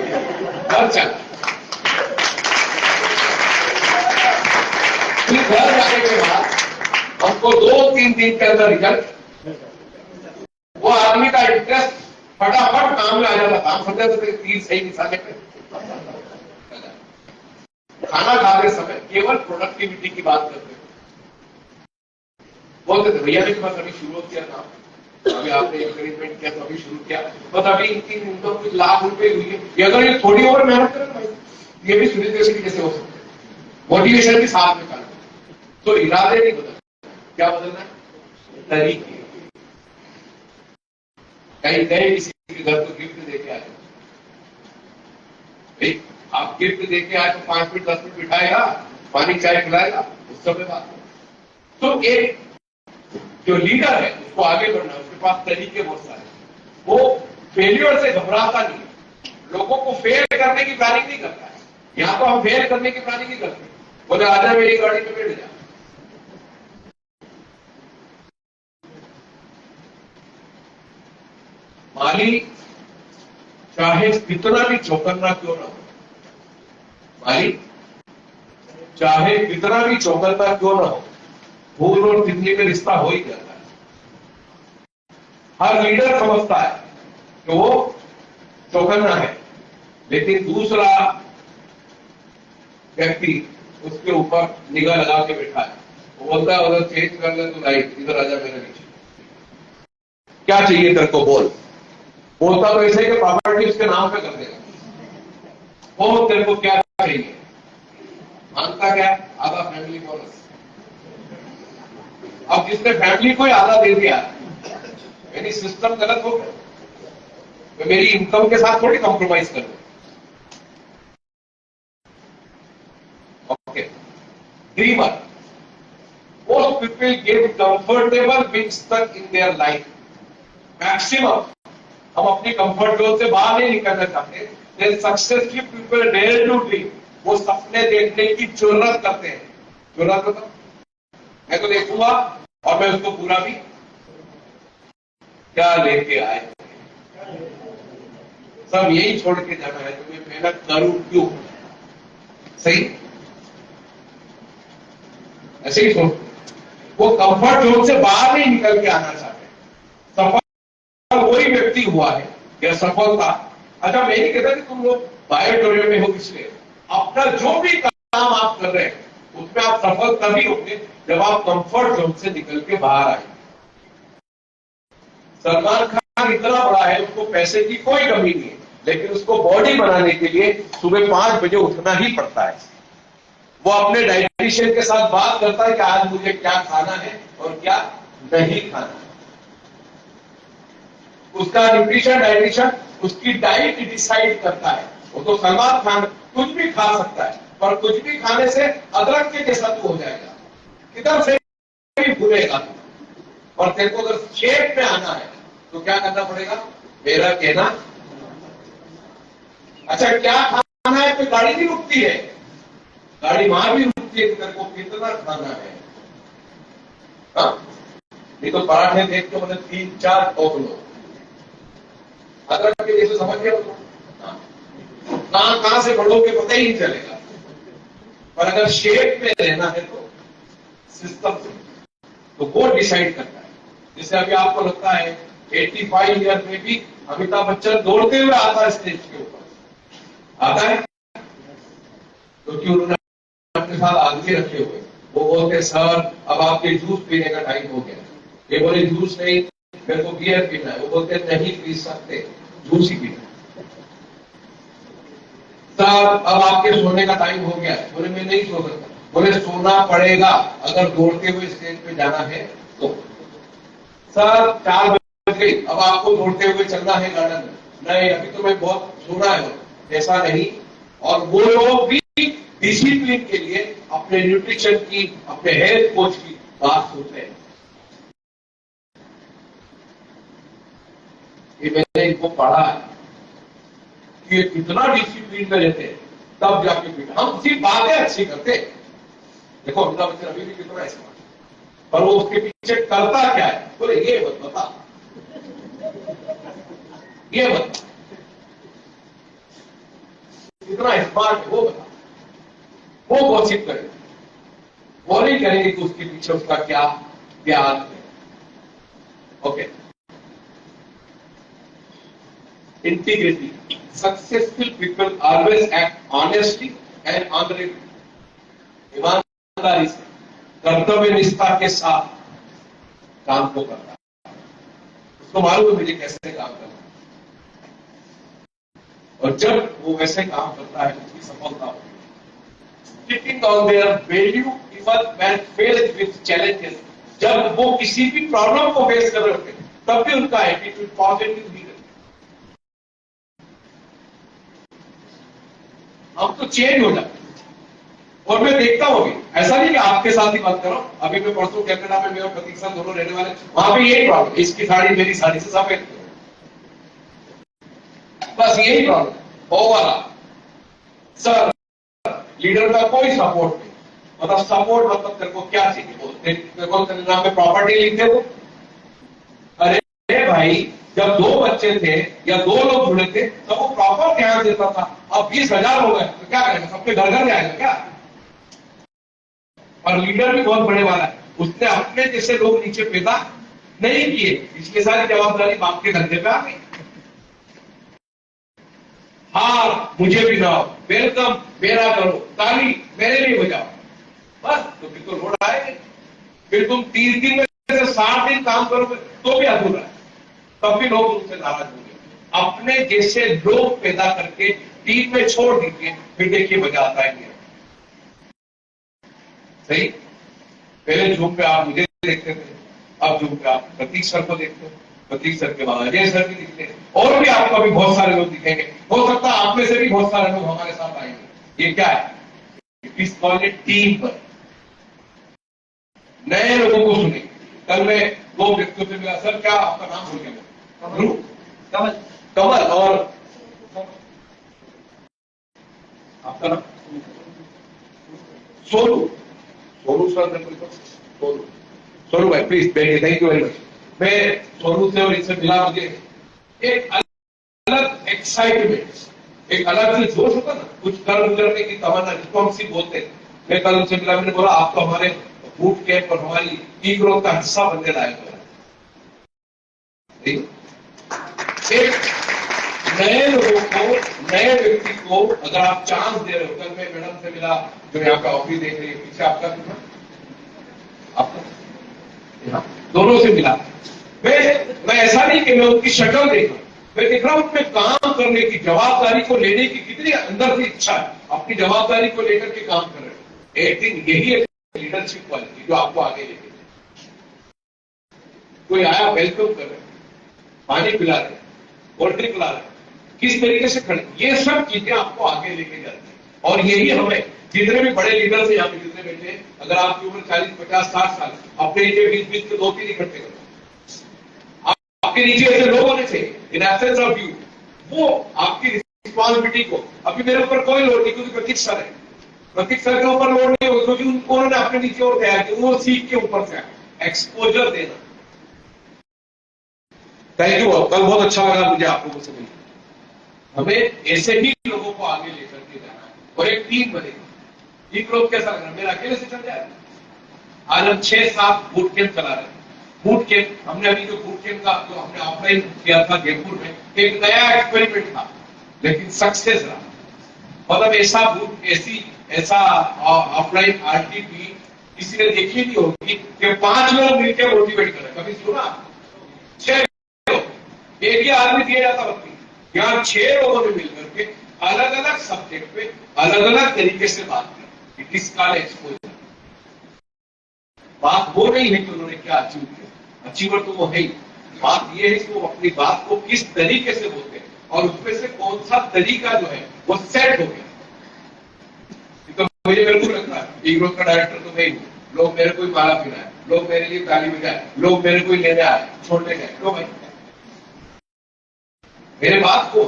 घर चल। घर जाने के बाद हमको 2-3 दिन के अंदर रिजल्ट, वो आदमी का इंटरेस्ट फटाफट काम में आ जाता था। हम समझते थे तीर सही निशाने पे। खाना खाते समय केवल प्रोडक्टिविटी की बात करते थे, बोलते थे भैया ने बस अभी शुरू किया था, अभी आपने इंकरेजमेंट किया तो अभी शुरू किया, बस अभी इनकम कुछ लाख रुपए हुई है, अगर ये थोड़ी और मेहनत करें भाई ये भी सुनिश्चित कैसे हो सकते हैं। मोटिवेशन भी साथ में करना, तो इरादे नहीं बदलना, क्या बदलना है? तरीके। कहीं गए किसी के घर तो गिफ्ट देके आए, आप गिफ्ट देके आए तो 5 मिनट 10 मिनट बिठाएगा, पानी चाय पिलाएगा, उस समय बात। तो एक जो लीडर है उसको आगे बढ़ना, उसके पास तरीके बहुत सारे, वो फेलियर से घबराता नहीं है, लोगों को फेल करने की प्लानिंग नहीं करता है। यहां तो हम फेल करने की प्लानिंग नहीं करते, बोले आजा मेरी गाड़ी में बैठ जा। माली चाहे कितना भी चौकन्ना क्यों ना हो, माली चाहे कितना भी चौकन्ना क्यों ना हो, फूल और तितली में रिश्ता हो ही जाता है। हर लीडर समझता है कि वो चौकन्ना है, लेकिन दूसरा व्यक्ति उसके ऊपर निगाह लगा के बैठा है, वो बोलता है उधर चेंज कर ले तो लाइट, इधर आजा मेरे नीचे, क्या चाहिए तेरे को बोल। बोलता तो ऐसे कि प्रॉपर्टी उसके नाम पे कर देगा, वो तेरे को क्या चाहिए, मानता क्या? आधा फैमिली बोनस। अब जिसने फैमिली को ही आधा दे दिया, यानी सिस्टम गलत हो गया, तो मेरी इनकम के साथ थोड़ी कॉम्प्रोमाइज कर दो। Okay, dreamer, most people get comfortable being stuck in their life. Maximum हम अपनी कंफर्ट जोन से बाहर नहीं निकलना चाहते। Then successful people dare to dream, वो सपने देखने की जरूरत करते हैं। जरूरत मतलब मैं तो देखूंगा और मैं उसको पूरा भी क्या लेके आए, सब यही छोड़ के जाना है, तो मैं मेहनत करूं क्यों? सही, ऐसे ही सोच, वो कंफर्ट जोन से बाहर नहीं निकल के आना चाहते। सफल वही व्यक्ति हुआ है या सफलता, अच्छा मैं नहीं कहता कि तुम लोग बायोटोरियल में हो, इसलिए अपना जो भी काम आप कर रहे हैं उसमें आप सफल तभी होंगे जब आप कंफर्ट जोन से निकल के बाहर आए। सलमान खान इतना बड़ा है, उसको पैसे की कोई कमी नहीं है, लेकिन उसको बॉडी बनाने के लिए सुबह 5 बजे उठना ही पड़ता है। वो अपने डाइटिशियन के साथ बात करता है कि आज मुझे क्या खाना है और क्या नहीं खाना है। उसका न्यूट्रिशन डाइटिशियन उसकी डाइट डिसाइड करता है। वो तो सलमान खान कुछ भी खा सकता है, पर कुछ भी खाने से अदरक के जैसा तू हो जाएगा, किधर से भी भूलेगा। और तेरे को अगर शेप में आना है तो क्या करना पड़ेगा? मेरा कहना, अच्छा क्या खाना है तो गाड़ी नहीं रुकती है, गाड़ी वहां भी रुकती है कि तेरे को कितना खाना है। नहीं तो पराठे देख के मतलब 3-4 ठोक लो, अदरक के जैसे समझ गया तो कहां से बढ़ोगे पता ही नहीं चलेगा। पर अगर शेप में रहना है तो सिस्टम से, तो वो डिसाइड करता है। जैसे अभी आपको लगता है 85 ईयर में भी अमिताभ बच्चन दौड़ते हुए आता है स्टेज के ऊपर, आता है क्योंकि उन्होंने अपने साथ आदमी रखे हुए। वो बोलते सर अब आपके जूस पीने का टाइम हो गया। ये बोले जूस नहीं, मेरे को बियर पीना है। वो बोलते नहीं पी सकते, जूस ही पीना। सर अब आपके सोने का टाइम हो गया। बोले मैं नहीं सो सकता। बोले सोना पड़ेगा अगर दौड़ते हुए स्टेज पे जाना है तो। सर 4 बज गई, अब आपको दौड़ते हुए चलना है गार्डन में। नहीं अभी तो मैं बहुत सोना है, ऐसा नहीं। और वो लोग भी डिसिप्लिन के लिए अपने न्यूट्रिशन की, अपने हेल्थ कोच की बात सुनते हैं। ये मैंने इनको पढ़ा है कि ये कितना डिसिप्लिन में रहते हैं, तब जाके पीटा। हम सिर्फ बातें अच्छी करते। देखो अमिताभ बच्चन अभी भी कितना ऐसा, पर वो उसके पीछे करता क्या है? बोले ये मत बता, ये मत, कितना स्मार्ट है वो बता, वो गॉसिप करे। वो नहीं करेंगे कि उसके पीछे उसका क्या क्या है। Okay, integrity, successful people always act honestly and honourably, ईमानदारी से, कर्तव्य निष्ठा के साथ काम को करता है। उसको मालूम है मुझे कैसे काम करना है, और जब वो वैसे काम करता है उसकी सफलता होती है। Sticking on their value even when faced with challenges, जब वो किसी भी प्रॉब्लम को फेस कर रहे होते हैं तब भी उनका एटीट्यूड पॉजिटिव भी रहता है। अब तो चेंज हो जाता है। और मैं देखता हूं, अभी ऐसा नहीं कि आपके साथ ही बात करो, अभी मैं परसों कनाडा में, मैं और प्रतीक्षा दोनों रहने वाले, वहां पे यही प्रॉब्लम, इसकी साड़ी मेरी साड़ी से सफेद, बस यही प्रॉब्लम ओवरऑल। सर, लीडर का कोई सपोर्ट नहीं, मतलब सपोर्ट मतलब तेरे को क्या चाहिए बोलते, तेरे को तेरे नाम पे प्रॉपर्टी लिखते हो। अरे भाई, जब 2 बच्चे थे या 2 लोग जुड़े थे तब वो प्रॉपर ध्यान देता था। अब 20,000 हो गए तो क्या करेंगे, सबके घर घर जाएगा क्या। और लीडर भी बहुत बड़े वाला है, उसने अपने जैसे लोग नीचे पैदा नहीं किए, इसलिए सारी जवाबदारी बाप के धंधे पे आ गई। हाँ, मुझे भी लाओ, वेलकम मेरा करो, ताली मेरे लिए बजाओ, बस। तो फिर तो लोड आएगा। फिर तुम 30 दिन में से 60 दिन काम करोगे तो भी अधूरा है, तब भी लोग तुमसे नाराज होंगे। अपने जैसे लोग पैदा करके टीम में छोड़ दीजिए, फिर देखिए मजा आता है। सही, पहले जूम पे आप मुझे देखते थे, अब जूम पे आप प्रतीक सर को देखते हैं, प्रतीक सर के बाद अजय सर भी दिखते हैं, और भी आपको अभी बहुत सारे लोग दिखेंगे। हो सकता है आप में से भी बहुत सारे लोग हमारे साथ आएंगे। ये क्या है, इस कॉल टीम पर नए लोगों को सुनेंगे। कल मैं 2 व्यक्तियों से मिला, सर क्या आपका नाम भूल गया, कमल, कमल, और आपका नाम सोनू, सोनू सर, सोनू, सोनू भाई प्लीज बैठिए, थैंक यू वेरी मच। मैं सोनू से और इनसे मिला, मुझे एक अलग एक्साइटमेंट, एक अलग से जोश होता ना, कुछ कर गुजरने की तमन्ना, जिसको हम सिर्फ बोलते हैं। मैं कल उनसे मिला, मैंने बोला आप तो हमारे बूट कैंप और हमारी ई ग्रोथ का हिस्सा बनने लायक हो। एक नए लोगों को, नए व्यक्ति को अगर आप चांस दे रहे हो, कल मैं मैडम से मिला जो यहाँ पे ऑफिस देख रही है, पीछे आपका आपका दोनों से मिला। मैं ऐसा नहीं कि मैं उनकी शक्ल देख रहा हूं, मैं देख रहा हूं उसमें काम करने की, जवाबदारी को लेने की कितनी अंदर से इच्छा है, अपनी जवाबदारी को लेकर के काम कर रहे हैं। एक दिन यही एक लीडरशिप क्वालिटी जो आपको आगे लेके जाए। कोई आया, वेलकम कर रहे, पानी पिला रहे, कोल्ड ड्रिंक पिला रहे, किस तरीके से खड़े, ये सब चीजें आपको आगे लेके जाती है। और यही हमें, जितने भी बड़े लीडर्स हैं यहाँ पे जितने बैठे हैं, अगर आपकी उम्र 40, 50, 60 साल, अपने नीचे 20 के 2-3 इकट्ठे करो। आपके नीचे ऐसे लोग होने चाहिए, इन एब्सेंस ऑफ यू, वो आपकी रिस्पॉन्सिबिलिटी को, अभी मेरे ऊपर कोई लोड नहीं, क्योंकि प्रतीक सर है, प्रतीक सर के ऊपर लोड नहीं हो, क्योंकि उन्होंने अपने नीचे और तैयार किया, वो सीख के ऊपर से एक्सपोजर देना। थैंक यू, कल बहुत अच्छा लगा मुझे आप लोगों से मिलकर। हमें ऐसे ही लोगों को आगे लेकर के जाना है और एक टीम बनेगी। एक लोग कैसा लग रहा है, मेरा अकेले से चल जाएगा। आज हम 6-7 बूट कैंप चला रहे हैं। बूट कैंप, हमने अभी जो बूट कैंप का जो हमने ऑफलाइन किया था जयपुर में, एक नया एक्सपेरिमेंट था, लेकिन सक्सेस रहा। मतलब ऐसा बूट, ऐसा ऑफलाइन आरटीपी किसी ने देखी नहीं होगी कि 5 लोग मिलकर मोटिवेट करें। कभी सुना? 6 लोग, एक ही आदमी दिया जाता वक्त, यहाँ 6 लोगों ने मिलकर के अलग अलग सब्जेक्ट पे अलग अलग तरीके से बात की। It is called exposure. बात वो नहीं है कि उन्होंने क्या अचीव किया, अचीवर तो वो है ही, बात ये है कि वो अपनी बात को किस तरीके से बोलते हैं और उसमें से कौन सा तरीका जो है वो सेट हो गया। तो मुझे बिल्कुल लगता है ई ग्रोथ का डायरेक्टर तो मैं ही हूँ, लोग मेरे को माला पिलाए, लोग मेरे लिए ताली बजाए, लोग मेरे को लेने आए, छोड़ने गए, लो भाई मेरे बात को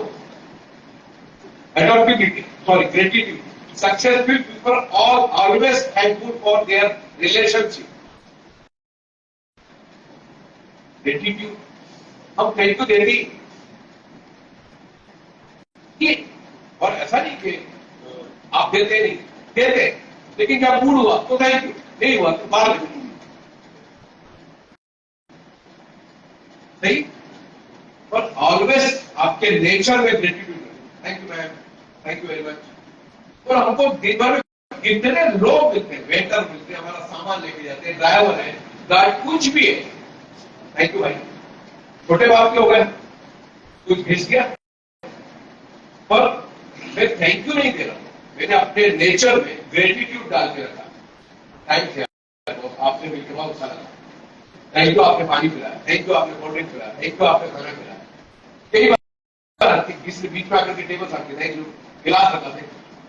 adaptability, sorry, gratitude. Successful people are always thankful for their relationship. Gratitude. हम थैंक यू देते ही, और ऐसा नहीं कि आप देते नहीं, देते, लेकिन जब मूड हुआ तो थैंक यू। नहीं हुआ तो बाहर निकलो। सही, पर ऑलवेज आपके नेचर में gratitude. Thank you ma'am, thank you very much. और हमको दिन भर में कितने लोग मिलते हैं, वेटर मिलते हैं, हमारा सामान लेके जाते हैं, ड्राइवर है, गार्ड, कुछ भी है। थैंक यू भाई, छोटे बाप के हो गए, कुछ घिस गया, पर मैं थैंक यू नहीं दे रहा, मैंने अपने नेचर में ग्रेटिट्यूड डाल के रखा। थैंक यू, आपसे मिलकर बहुत अच्छा लगा। थैंक यू आपने पानी पिलाया, थैंक यू आपने कोल्ड ड्रिंक पिलाया, थैंक यू आपने खाना पिलाया। कई बार किसी बीच में आकर के टेबल आके थैंक यू गिलास लगाते,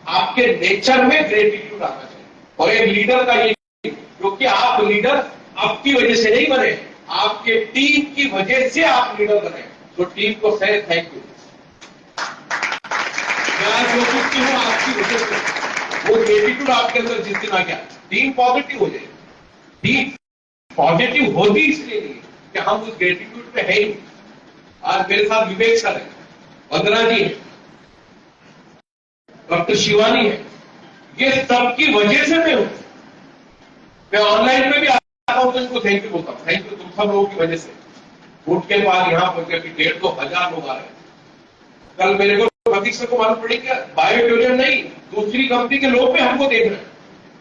आपके नेचर में ग्रेटिट्यूड आना चाहिए। और एक लीडर का ये, क्योंकि आप लीडर आपकी वजह से नहीं बने, आपके टीम की वजह से आप लीडर बने, तो टीम को से थैंक यू। मैं जो कुछ हूं आपकी वजह से, वो ग्रेटिट्यूड आपके अंदर जिस दिन आ गया, टीम पॉजिटिव हो जाए। टीम पॉजिटिव होती इसलिए नहीं कि हम उस ग्रेटिट्यूड पे है ही। आज मेरे साथ विवेक सर है, वंदना जी है, डॉक्टर शिवानी है, ये सबकी वजह से मैं हूं। मैं ऑनलाइन में भी आता हूं तो इनको थैंक यू बोलता हूं, थैंक यू तुम सब लोगों की वजह से। फूट के बाद यहां पहुंचे कि 1,500 लोग आ रहे हैं। कल मेरे को प्रतीक्षा को मालूम पड़ी कि बायोट्यूरियन नहीं, दूसरी कंपनी के लोग भी हमको देख रहे हैं।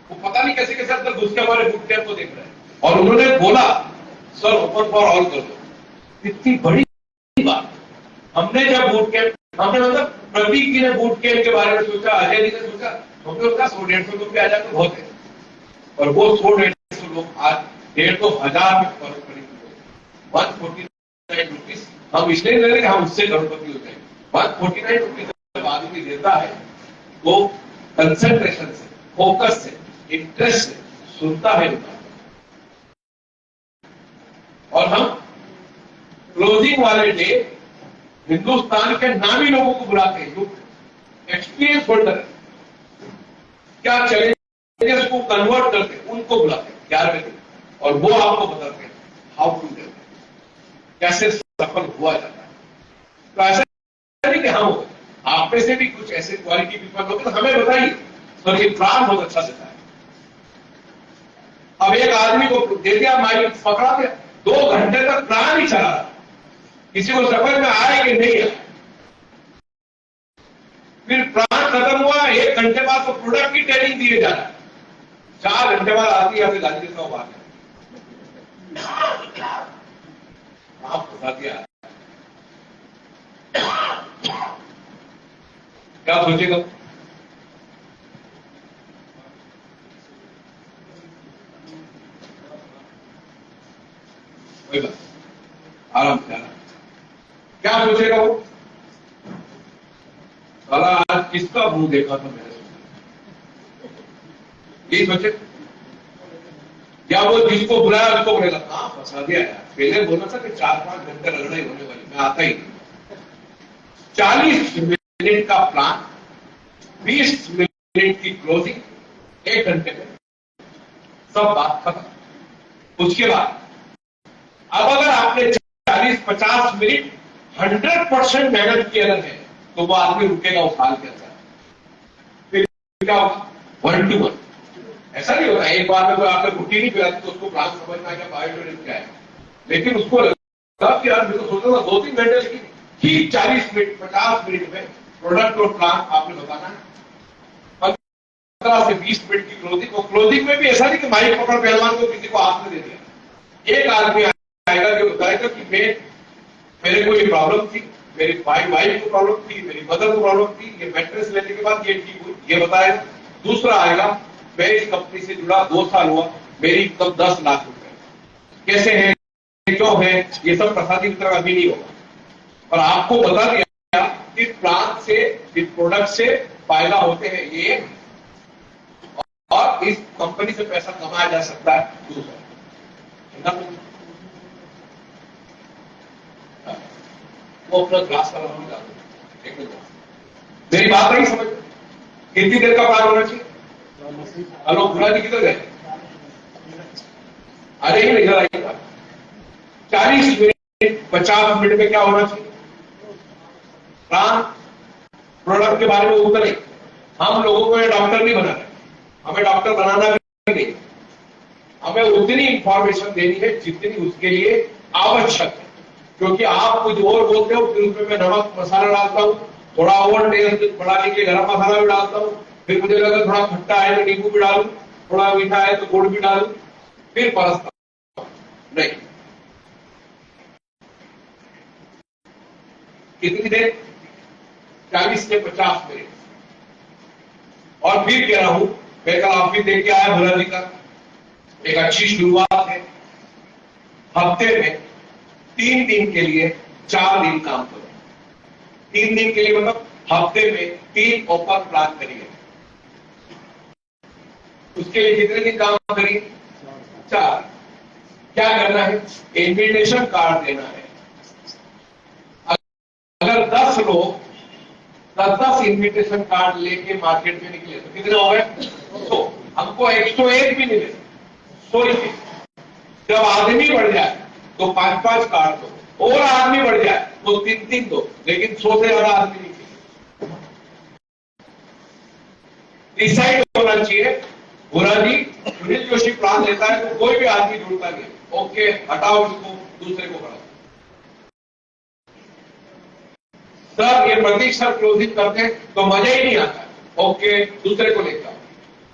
वो पता नहीं कैसे कैसे अंदर घुस के हमारे बूट कैंप को देख रहे हैं, और उन्होंने बोला सर ओपन फॉर ऑल कर दो। इतनी बड़ी बात। हमने जब बूट कैंप, हमने मतलब प्रतीक जी ने बूट कैंप के बारे में सोचा, अजय जी ने सोचा, हमने उसका 100-150 लोग भी आ जाते बहुत है, और वो 100-150 लोग आज 1,500 में फर्क पड़ी। 149 रुपीज हम इसलिए ले रहे हैं, हम उससे करोड़पति हो जाएंगे। 149 रुपीज जब आदमी देता है, वो कंसंट्रेशन से, फोकस से, इंटरेस्ट से सुनता है उनका। और हम क्लोजिंग वाले डे हिंदुस्तान के नामी लोगों को बुलाते हैं, जो एक्सपीरियंस होल्डर है, क्या चैलेंजेस को कन्वर्ट करते हैं, उनको बुलाते हैं 11वें दिन, और वो आपको बताते हैं हाउ टू डू, कैसे सफल हुआ जाता है। तो ऐसा नहीं कि हम आप में से भी कुछ ऐसे क्वालिटी पीपल हो तो हमें बताइए, तो ये प्लान बहुत अच्छा देता है। अब एक आदमी को दे दिया, माइक पकड़ा दिया, 2 घंटे तक प्लान ही चला, किसी को समझ में आए कि नहीं आए। फिर प्लान खत्म हुआ, 1 घंटे बाद तो प्रोडक्ट की ट्रेनिंग दिए जा रहा है, 4 घंटे बाद आती है गाली देता हूं बात आप बता दिया। क्या सोचेगा? कोई बात, आराम से आराम। क्या सोचेगा वो? साला आज किसका मुंह देखा था मैंने, यही सोचे। या वो जिसको बुलाया उसको बोलेगा हाँ फंसा दिया यार, पहले बोला था कि 4-5 घंटे लड़ाई होने वाली, मैं आता ही। 40 मिनट का प्लान, 20 मिनट की क्लोजिंग, 1 घंटे में सब बात खत्म। उसके बाद अब अगर आपने 40-50 मिनट 100% मेहनत की अगर है, तो वो आदमी रुकेगा उस हाल के अंदर। फिर क्या होगा? 1 to 1। ऐसा नहीं होता एक बार में तो आपने गुट्टी नहीं पिलाती तो उसको प्लान समझ में आएगा बायोट्यूरियन क्या है, लेकिन उसको लगा कि यार मैं तो सोच रहा था 2-3 घंटे, लेकिन ठीक 40 मिनट 50 मिनट में प्रोडक्ट और प्लान आपने बताना है। 15 से 20 मिनट की क्लोजिंग, और क्लोजिंग में भी ऐसा नहीं कि माइक पकड़ पहलवान को किसी को हाथ में दे दिया। एक आदमी आएगा जो बताएगा कि मेरे को ये प्रॉब्लम थी, मेरी वाइफ को प्रॉब्लम थी, मेरी मदर को प्रॉब्लम थी, ये मैट्रेस लेने के बाद ये ठीक हुई, ये बताएगा। दूसरा आएगा, मैं इस कंपनी से जुड़ा 2 साल हुआ, मेरी इनकम 10 लाख रुपए, कैसे है, क्यों है, ये सब प्रसादी की तरह अभी नहीं होगा। और आपको बता दिया इस प्लान से, इस प्रोडक्ट से फायदा होते हैं ये, और इस कंपनी से पैसा कमाया जा सकता है दूसरा। वो अपना ग्लास का नाम निकाल दो, एक मिनट, मेरी बात नहीं समझ, कितनी देर का प्लान होना चाहिए? हेलो बुला जी किधर गए? अरे इधर आइएगा। 40 मिनट 50 मिनट में क्या होना चाहिए? प्लान, प्रोडक्ट के बारे में उतना नहीं। हम लोगों को ये डॉक्टर नहीं बना रहे, हमें डॉक्टर बनाना भी नहीं, हमें उतनी इंफॉर्मेशन देनी है जितनी उसके लिए आवश्यक है, क्योंकि आप कुछ और बोलते हो फिर उसमें मैं नमक मसाला डालता हूँ, थोड़ा और टेस्ट बढ़ाने के लिए गरम मसाला भी डालता हूँ, फिर मुझे लगा थोड़ा खट्टा है तो नींबू भी डालू, थोड़ा मीठा है तो गुड़ भी डालू, फिर परसता हूं। नहीं, कितनी देर? 40 से 50 मिनट। और फिर कह रहा हूं, मैं कल आप भी देख के आया भोला जी का, एक अच्छी शुरुआत है। हफ्ते में 3 दिन के लिए 4 दिन काम करो। 3 दिन के लिए मतलब हफ्ते में 3 ओपन प्लान करिए। उसके लिए कितने दिन काम करिए? 4। क्या करना है? इन्विटेशन कार्ड देना है। अगर 10 लोग 10 इन्विटेशन कार्ड लेके मार्केट में निकले तो कितने हो गए? 100। हमको 101 भी मिले 100 ही। जब आदमी बढ़ जाए तो 5-5 कार्ड दो, और आदमी बढ़ जाए तो 3-3 दो, लेकिन 100 से ज्यादा आदमी नहीं चाहिए। डिसाइड होना चाहिए। बुरा जी सुनील जोशी प्लान लेता है तो कोई भी आदमी जुड़ता नहीं, ओके हटाओ इसको, दूसरे को बढ़ाओ। सर ये प्रतीक सर क्लोजिंग करते हैं तो मजा ही नहीं आता, ओके दूसरे को लेकर आओ।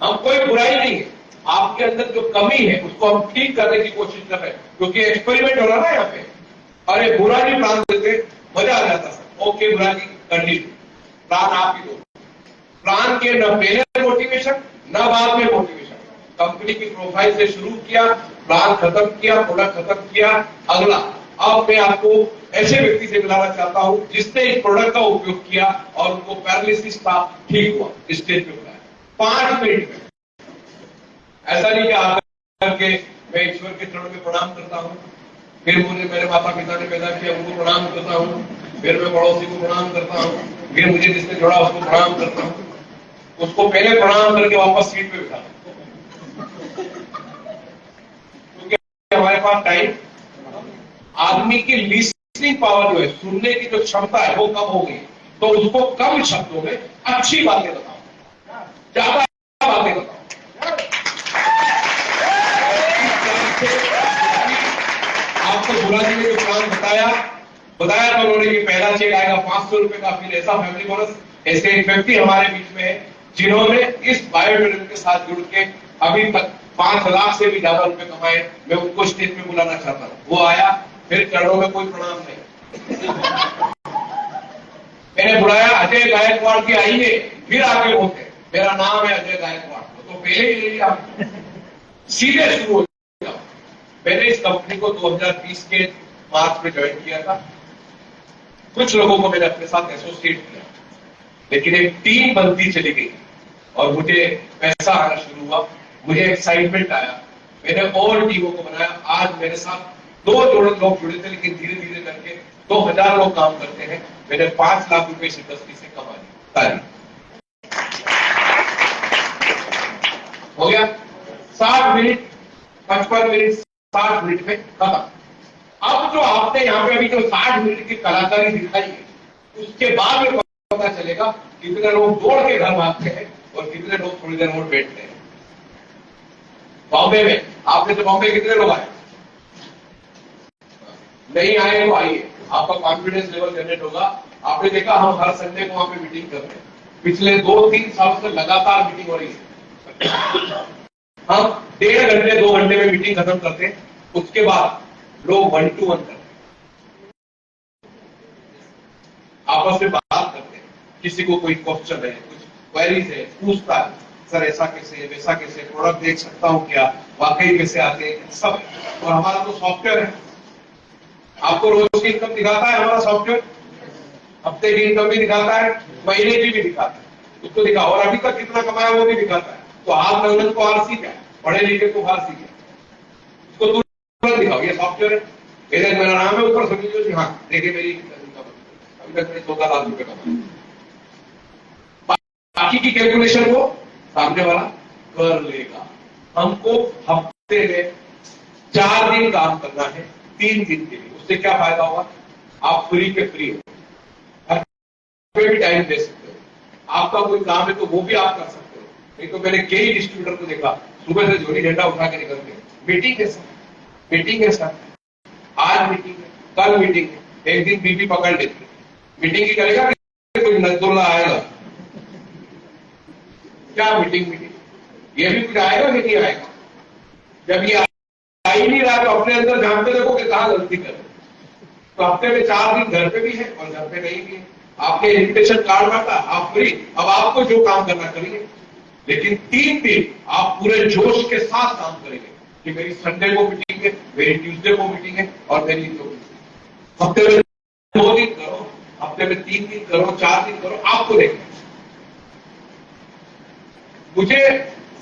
हम कोई बुराई नहीं है, आपके अंदर जो कमी है उसको हम ठीक करने की कोशिश कर रहे हैं, क्योंकि एक्सपेरिमेंट हो रहा है ना यहाँ पे। अरे बुरा जी प्लान देते मजा आ जाता सर, ओके बुरा जी कंटिन्यू, प्लान आप ही दो। प्लान के न पहले मोटिवेशन न बाद में मोटिवेशन। कंपनी की प्रोफाइल से शुरू किया, प्लान खत्म किया, प्रोडक्ट खत्म किया, अगला। अब मैं आपको ऐसे व्यक्ति से मिलाना चाहता हूं जिसने इस प्रोडक्ट का उपयोग किया और उनको पैरालिसिस था, ठीक हुआ, स्टेज पे बुलाया 5 मिनट में। ऐसा नहीं कि आकर के मैं ईश्वर के चरणों में प्रणाम करता हूं, फिर मुझे मेरे माता पिता ने पैदा किया उनको प्रणाम करता हूं, फिर मैं पड़ोसी को प्रणाम करता हूं, फिर मुझे जिसने जोड़ा उसको प्रणाम करता हूं। उसको पहले प्रणाम करके वापस सीट पे बिठा, क्योंकि हमारे पास टाइम। आदमी की लिसनिंग पावर जो है, सुनने की जो क्षमता है वो कम हो गई, तो उसको कम शब्दों में अच्छी बातें बताओ, ज्यादा बातें बताओ। आपको बुरा जी ने जो प्लान बताया तो उन्होंने कि पहला चेक आएगा 500 रुपए का, फिर ऐसा फैमिली बोनस। ऐसे एक व्यक्ति हमारे बीच में है जिन्होंने इस बायोटूरिज्म के साथ जुड़ के अभी तक 5 लाख से भी ज्यादा रुपए कमाए। मैं उनको स्टेज पे बुलाना चाहता हूँ। वो आया, फिर चरणों में कोई प्रणाम नहीं। मैंने बुलाया, अजय गायकवाड़ के आइए, फिर आगे होते, मेरा नाम है अजय गायकवाड़, तो पहले ही लिया, सीधे शुरू हो जाओ। मैंने इस कंपनी को 2020 के मार्च में ज्वाइन किया था। कुछ लोगों को मैंने अपने साथ एसोसिएट किया, लेकिन एक टीम बनती चली गई और मुझे पैसा आना शुरू हुआ, मुझे एक्साइटमेंट आया, मैंने और टीमों को बनाया। आज मेरे साथ 2 लोग जुड़े थे, लेकिन धीरे धीरे करके 2000 लोग काम करते हैं। मैंने 5 लाख रुपए इस इंडस्ट्री से कमा लिए। तारीफ हो गया। 60 मिनट 55 मिनट 60 मिनट में खत्म। अब जो आपने यहाँ पे अभी जो 60 मिनट की कलाकारी दिखाई है, उसके बाद में पता चलेगा कितने लोग दौड़ के घर भागते हैं और कितने लोग थोड़ी देर और बैठते हैं। बॉम्बे में आपने तो बॉम्बे कितने लोग आए? नहीं आए तो आइए, आपका कॉन्फिडेंस लेवल जनरेट होगा। आपने देखा हम हर संडे को वहां पे मीटिंग कर रहे हैं, पिछले 2-3 साल से लगातार मीटिंग हो रही है। हम 1.5 घंटे 2 घंटे में मीटिंग खत्म करते हैं, उसके बाद लोग 1-to-1 करते हैं, आपस में बात करते हैं। किसी को कोई क्वेश्चन है, कुछ क्वेरीज है, पूछता है सर ऐसा कैसे वैसा कैसे, प्रोडक्ट देख सकता हूं क्या, वाकई कैसे आते हैं सब। और हमारा तो सॉफ्टवेयर है, आपको रोज की इनकम दिखाता है हमारा सॉफ्टवेयर, हफ्ते की इनकम भी दिखाता है, महीने की भी दिखाता है, उसको दिखा, और अभी तक कितना कमाया वो भी दिखाता है। तो आप नौजवान को आलसी क्या, पढ़े लिखे को आलसी क्या, उसको तुरंत दिखाओ, ये सॉफ्टवेयर है, मेरा नाम है ऊपर सुनील जोशी, हाँ देखिए मेरी इनकम अभी तक मैंने 14 लाख रुपए कमाए। बाकी की कैलकुलेशन को सामने वाला कर लेगा। हमको हफ्ते में 4 दिन काम करना है, 3 दिन के लिए। उससे क्या फायदा होगा? आप फ्री के फ्री हो, भी टाइम दे सकते हो। आपका कोई काम है तो वो भी आप कर सकते हो। नहीं तो मैंने कई डिस्ट्रीब्यूटर को देखा, सुबह से झोली झंडा उठा के निकलते हैं, मीटिंग है सर, मीटिंग है सर, आज मीटिंग है, कल मीटिंग है, एक दिन बीबी पकड़ लेती, मीटिंग ही करेगा कि कोई नजदुल्ला आएगा? क्या मीटिंग मीटिंग, ये भी कुछ आएगा कि नहीं आएगा? जब ये आ ही नहीं रहा तो अपने अंदर जानते देखो कि कहां गलती कर। तो हफ्ते में 4 दिन घर पे भी है और घर पे नहीं भी है। आपने इन्विटेशन कार्ड बांटा, आप फ्री, अब आपको जो काम करना करिए, लेकिन 3 दिन आप पूरे जोश के साथ काम करेंगे कि मेरी संडे को मीटिंग है, मेरी ट्यूसडे को मीटिंग है और मेरी हफ्ते में 2 दिन करो, हफ्ते में 3 दिन करो, 4 दिन करो, आपको देखना। मुझे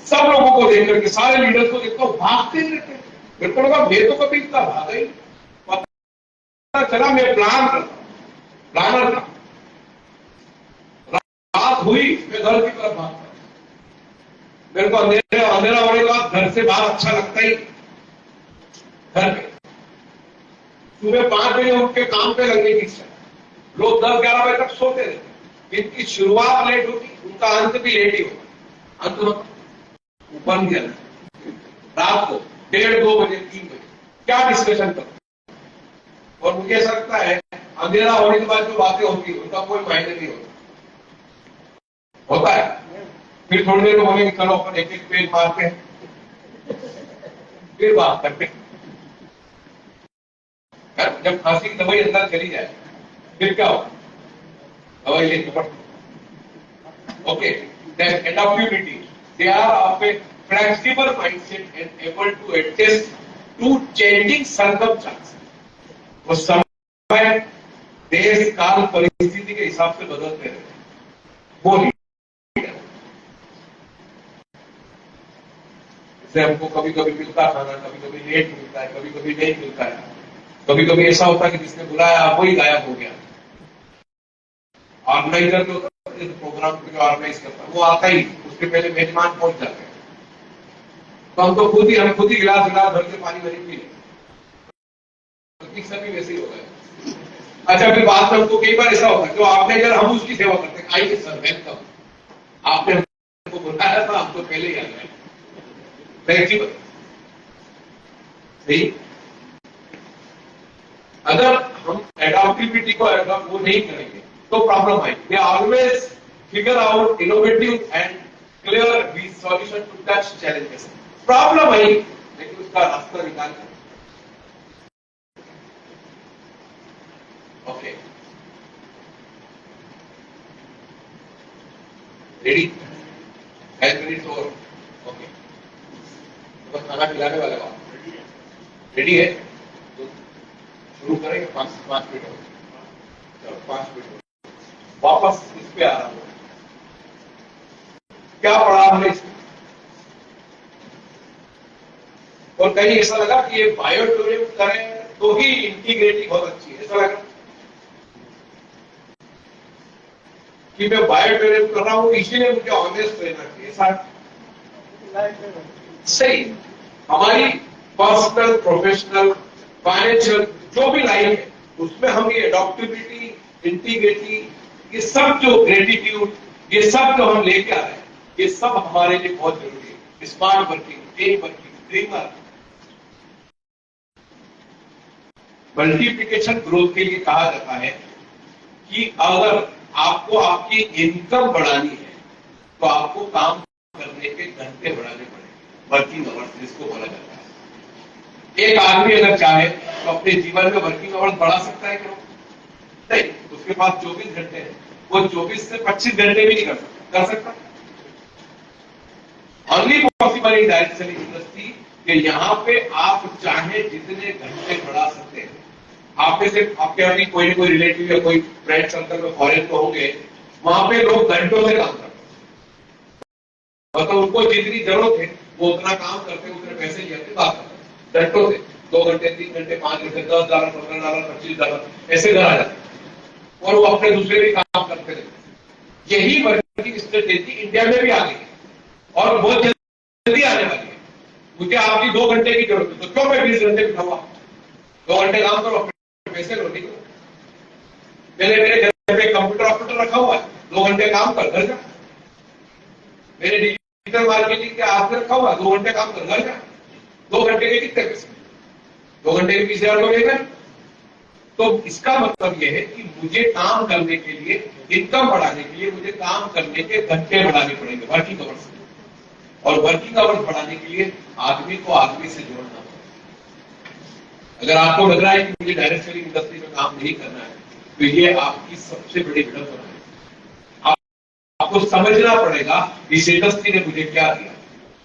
सब लोगों को देख करके, सारे लीडर्स को देखता हूं भागते ही रहते हैं। मेरे को लगा मैं तो कभी इतना भागा ही, पता चला मैं प्लानर था। रात हुई मैं घर की तरफ भागता, मेरे को अंधेरा होने के बाद घर से बाहर अच्छा लगता ही घर पे। सुबह 5 बजे उठ के काम पे लगने की इच्छा, लोग 10-11 बजे तक सोते रहते, इनकी शुरुआत लेट होती, उनका अंत भी लेट ही होता। अंत बन गया रात को 1:30-2 बजे 3 बजे क्या डिस्कशन करो। और मुझे ऐसा लगता है अंधेरा होने के बाद जो बातें होती है उनका कोई मायने नहीं होता है। फिर थोड़ी देर में बोलेंगे चलो अपन एक पेज मारते हैं, फिर बात करते हैं। जब फांसी की दवाई अंदर चली जाए फिर क्या होगा? दवाई लेके पड़ती। Okay, then adaptability, they are of a flexible mindset and able to adjust to changing circumstances. वो समय देश काल परिस्थिति के हिसाब से बदलते रहते। वो जैसे हमको कभी कभी मिलता खाना, कभी कभी लेट मिलता है, कभी कभी नहीं मिलता है, कभी कभी ऐसा होता है कि जिसने बुलाया वही गायब हो गया। ऑर्गेनाइजर जो प्रोग्राम को जो ऑर्गेनाइज करता है वो आता ही, उसके पहले मेहमान पहुंच जाते हैं। तो हम खुद ही गिलास भर के पानी भरी पी लेते, सभी वैसे ही हो गए। अच्छा, फिर बाद में हमको कई बार ऐसा होता है जो ऑर्गेनाइजर हम उसकी सेवा करते हैं, आइए सर वेलकम, आपने हमको बुलाया था, हम तो पहले ही आ गए। सही, अगर हम एडॉप्टिविटी को वो नहीं करेंगे तो प्रॉब्लम आएगी। They always figure out innovative and clear solution to touch challenges. Problem आई लेकिन उसका रास्ता निकाल कर। Okay, ready? 10 मिनट और ओके, तो खाना खिलाने वाले बात रेडी है तो शुरू करेंगे। 5 मिनट हो, चलो 5 मिनट वापस इस पे आ रहा हूं। क्या पढ़ा हमने इसमें? और कहीं ऐसा लगा कि ये बायोटूरिज्म करें तो ही इंटीग्रिटी बहुत अच्छी है, ऐसा लगा कि मैं बायोटूरिज्म कर रहा हूं इसीलिए मुझे ऑनेस्ट रहना चाहिए। सही, हमारी पर्सनल, प्रोफेशनल, फाइनेंशियल जो भी लाइफ है उसमें हम ये एडॉप्टिबिलिटी, इंटीग्रिटी, ये सब जो ग्रेटिट्यूड, ये सब जो हम लेके आ रहे हैं, ये सब हमारे लिए बहुत जरूरी है। Smart working, team working, dreamer, multiplication growth के लिए कहा जाता है कि अगर आपको आपकी इनकम बढ़ानी है तो आपको काम करने के घंटे बढ़ाने पड़ेंगे, वर्किंग आवर्स जिसको बोला जाता है। एक आदमी अगर चाहे तो अपने जीवन में वर्किंग आवर्स बढ़ा सकता है क्या? नहीं, उसके पास 24 घंटे हैं, वो 24 से 25 घंटे भी नहीं कर सकता। Only possible in direct selling industry कि यहाँ पे आप चाहे जितने घंटे बढ़ा सकते हैं। आप में से आपके अभी कोई ना कोई रिलेटिव या कोई फ्रेंड सर्कल में फॉरेन तो होंगे, वहां पे लोग घंटों से काम करते हैं, मतलब उनको जितनी जरूरत है वो उतना काम करते हैं, उतने पैसे लेते बात करते हैं घंटों से। 2 घंटे, 3 घंटे, 5 घंटे, $10, $15, $25 ऐसे घर आ जाते हैं और वो अपने दूसरे भी काम करते रहते हैं। यही वर्किंग स्ट्रेटेजी इंडिया में भी आ गई है और बहुत जल्दी आने वाली है। मुझे आपकी 2 घंटे की जरूरत है तो क्यों मैं 20 घंटे बिठाऊंगा? 2 घंटे काम करो, पैसे लो, नहीं करो। मेरे घर पे कंप्यूटर ऑपरेटर रखा हुआ है, 2 घंटे काम कर, घर जा। मेरे डिजिटल मार्केटिंग के हाथ में रखा हुआ है, 2 घंटे काम कर, घर जा। 2 घंटे के कितने पैसे? 2 घंटे के 20,000 लोग। तो इसका मतलब यह है कि मुझे काम करने के लिए, इनकम बढ़ाने के लिए मुझे काम करने के घंटे बढ़ाने पड़ेंगे, वर्किंग आवर्स। और वर्किंग आवर्स बढ़ाने के लिए आदमी को आदमी से जोड़ना पड़ेगा। अगर आपको लग रहा है कि मुझे डायरेक्ट सेलिंग इंडस्ट्री में काम नहीं करना है, तो ये आपकी सबसे बड़ी विडंबना है। आपको समझना पड़ेगा इस इंडस्ट्री ने मुझे क्या दिया।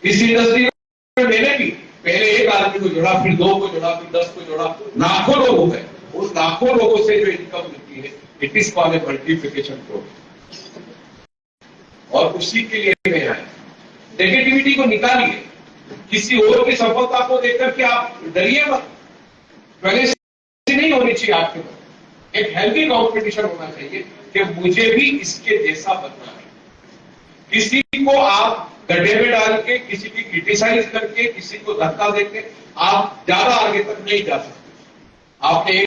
इस इंडस्ट्री में मैंने भी पहले 1 आदमी को जोड़ा, फिर 2 को जोड़ा, फिर 10 को जोड़ा, लाखों लोग हो गए। उस लाखों लोगों से जो इनकम मिलती है, it is called a multiplication programme. और उसी के लिए मैं आया। नेगेटिविटी को निकालिए, किसी और की सफलता को देखकर के आप डरिए मत। पहले से नहीं होनी चाहिए आपके पास। एक हेल्दी कॉम्पिटिशन होना चाहिए कि मुझे भी इसके जैसा बनना है। किसी को आप गड्ढे में डाल के, किसी की क्रिटिसाइज करके, किसी को धक्का देके आप ज्यादा आगे तक नहीं जा सकते। आपने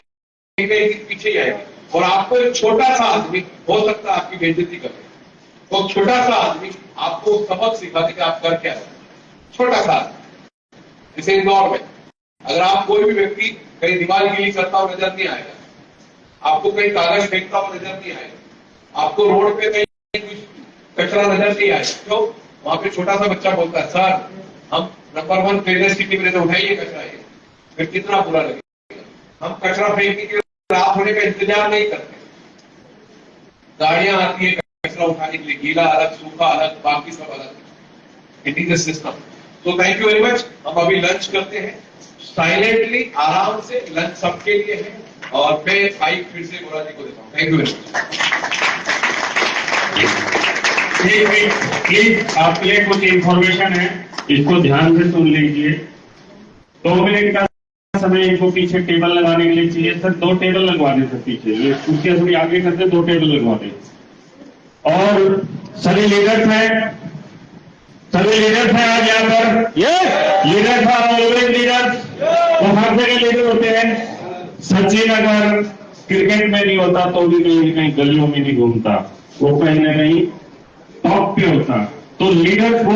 एक पीछे ही आएगा। और आपको एक छोटा सा आदमी हो सकता है आपकी बेइज्जती करे, तो छोटा सा आदमी आपको सबक सिखा दे कि आप कर क्या रहे। छोटा सा आदमी, जैसे इंदौर में अगर आप कोई भी व्यक्ति कहीं दीवार गिली करता हुआ नजर नहीं आएगा, आपको कहीं कागज फेंकता हुआ नजर नहीं आएगा, आपको रोड पे कहीं कुछ कचरा नजर नहीं आएगा। तो वहां पे छोटा सा बच्चा बोलता है, सर हम नंबर 1 फेमस सिटी में उठाइए कचरा, ये फिर कितना बुरा लगेगा। हम कचरा फेंकने के रात होने का इंतजार नहीं करते। गाड़ियां आती है कचरा उठाने के लिए, गीला अलग, सूखा अलग, बाकी सब अलग। It is a system. तो थैंक यू वेरी मच। हम अभी लंच करते हैं साइलेंटली, आराम से। लंच सबके लिए है। और मैं माइक फिर से गोरा जी को देता हूँ। Thank you very much. Please आपके लिए कुछ इंफॉर्मेशन है, इसको ध्यान से सुन लीजिए। 2 मिनट का समय इनको पीछे टेबल लगाने के लिए चाहिए। सर 2 टेबल लगवा दें सर पीछे, ये कुर्सियां थोड़ी आगे करते, 2 टेबल लगवा दें। और सभी लीडर्स हैं, सभी लीडर्स हैं आज यहाँ पर। Yes, leaders are always leaders. वो हर जगह लीडर होते हैं। सचिन अगर क्रिकेट में नहीं होता तो भी कहीं गलियों में नहीं घूमता, वो कहीं ना कहीं टॉप पे होता। तो लीडर्स वो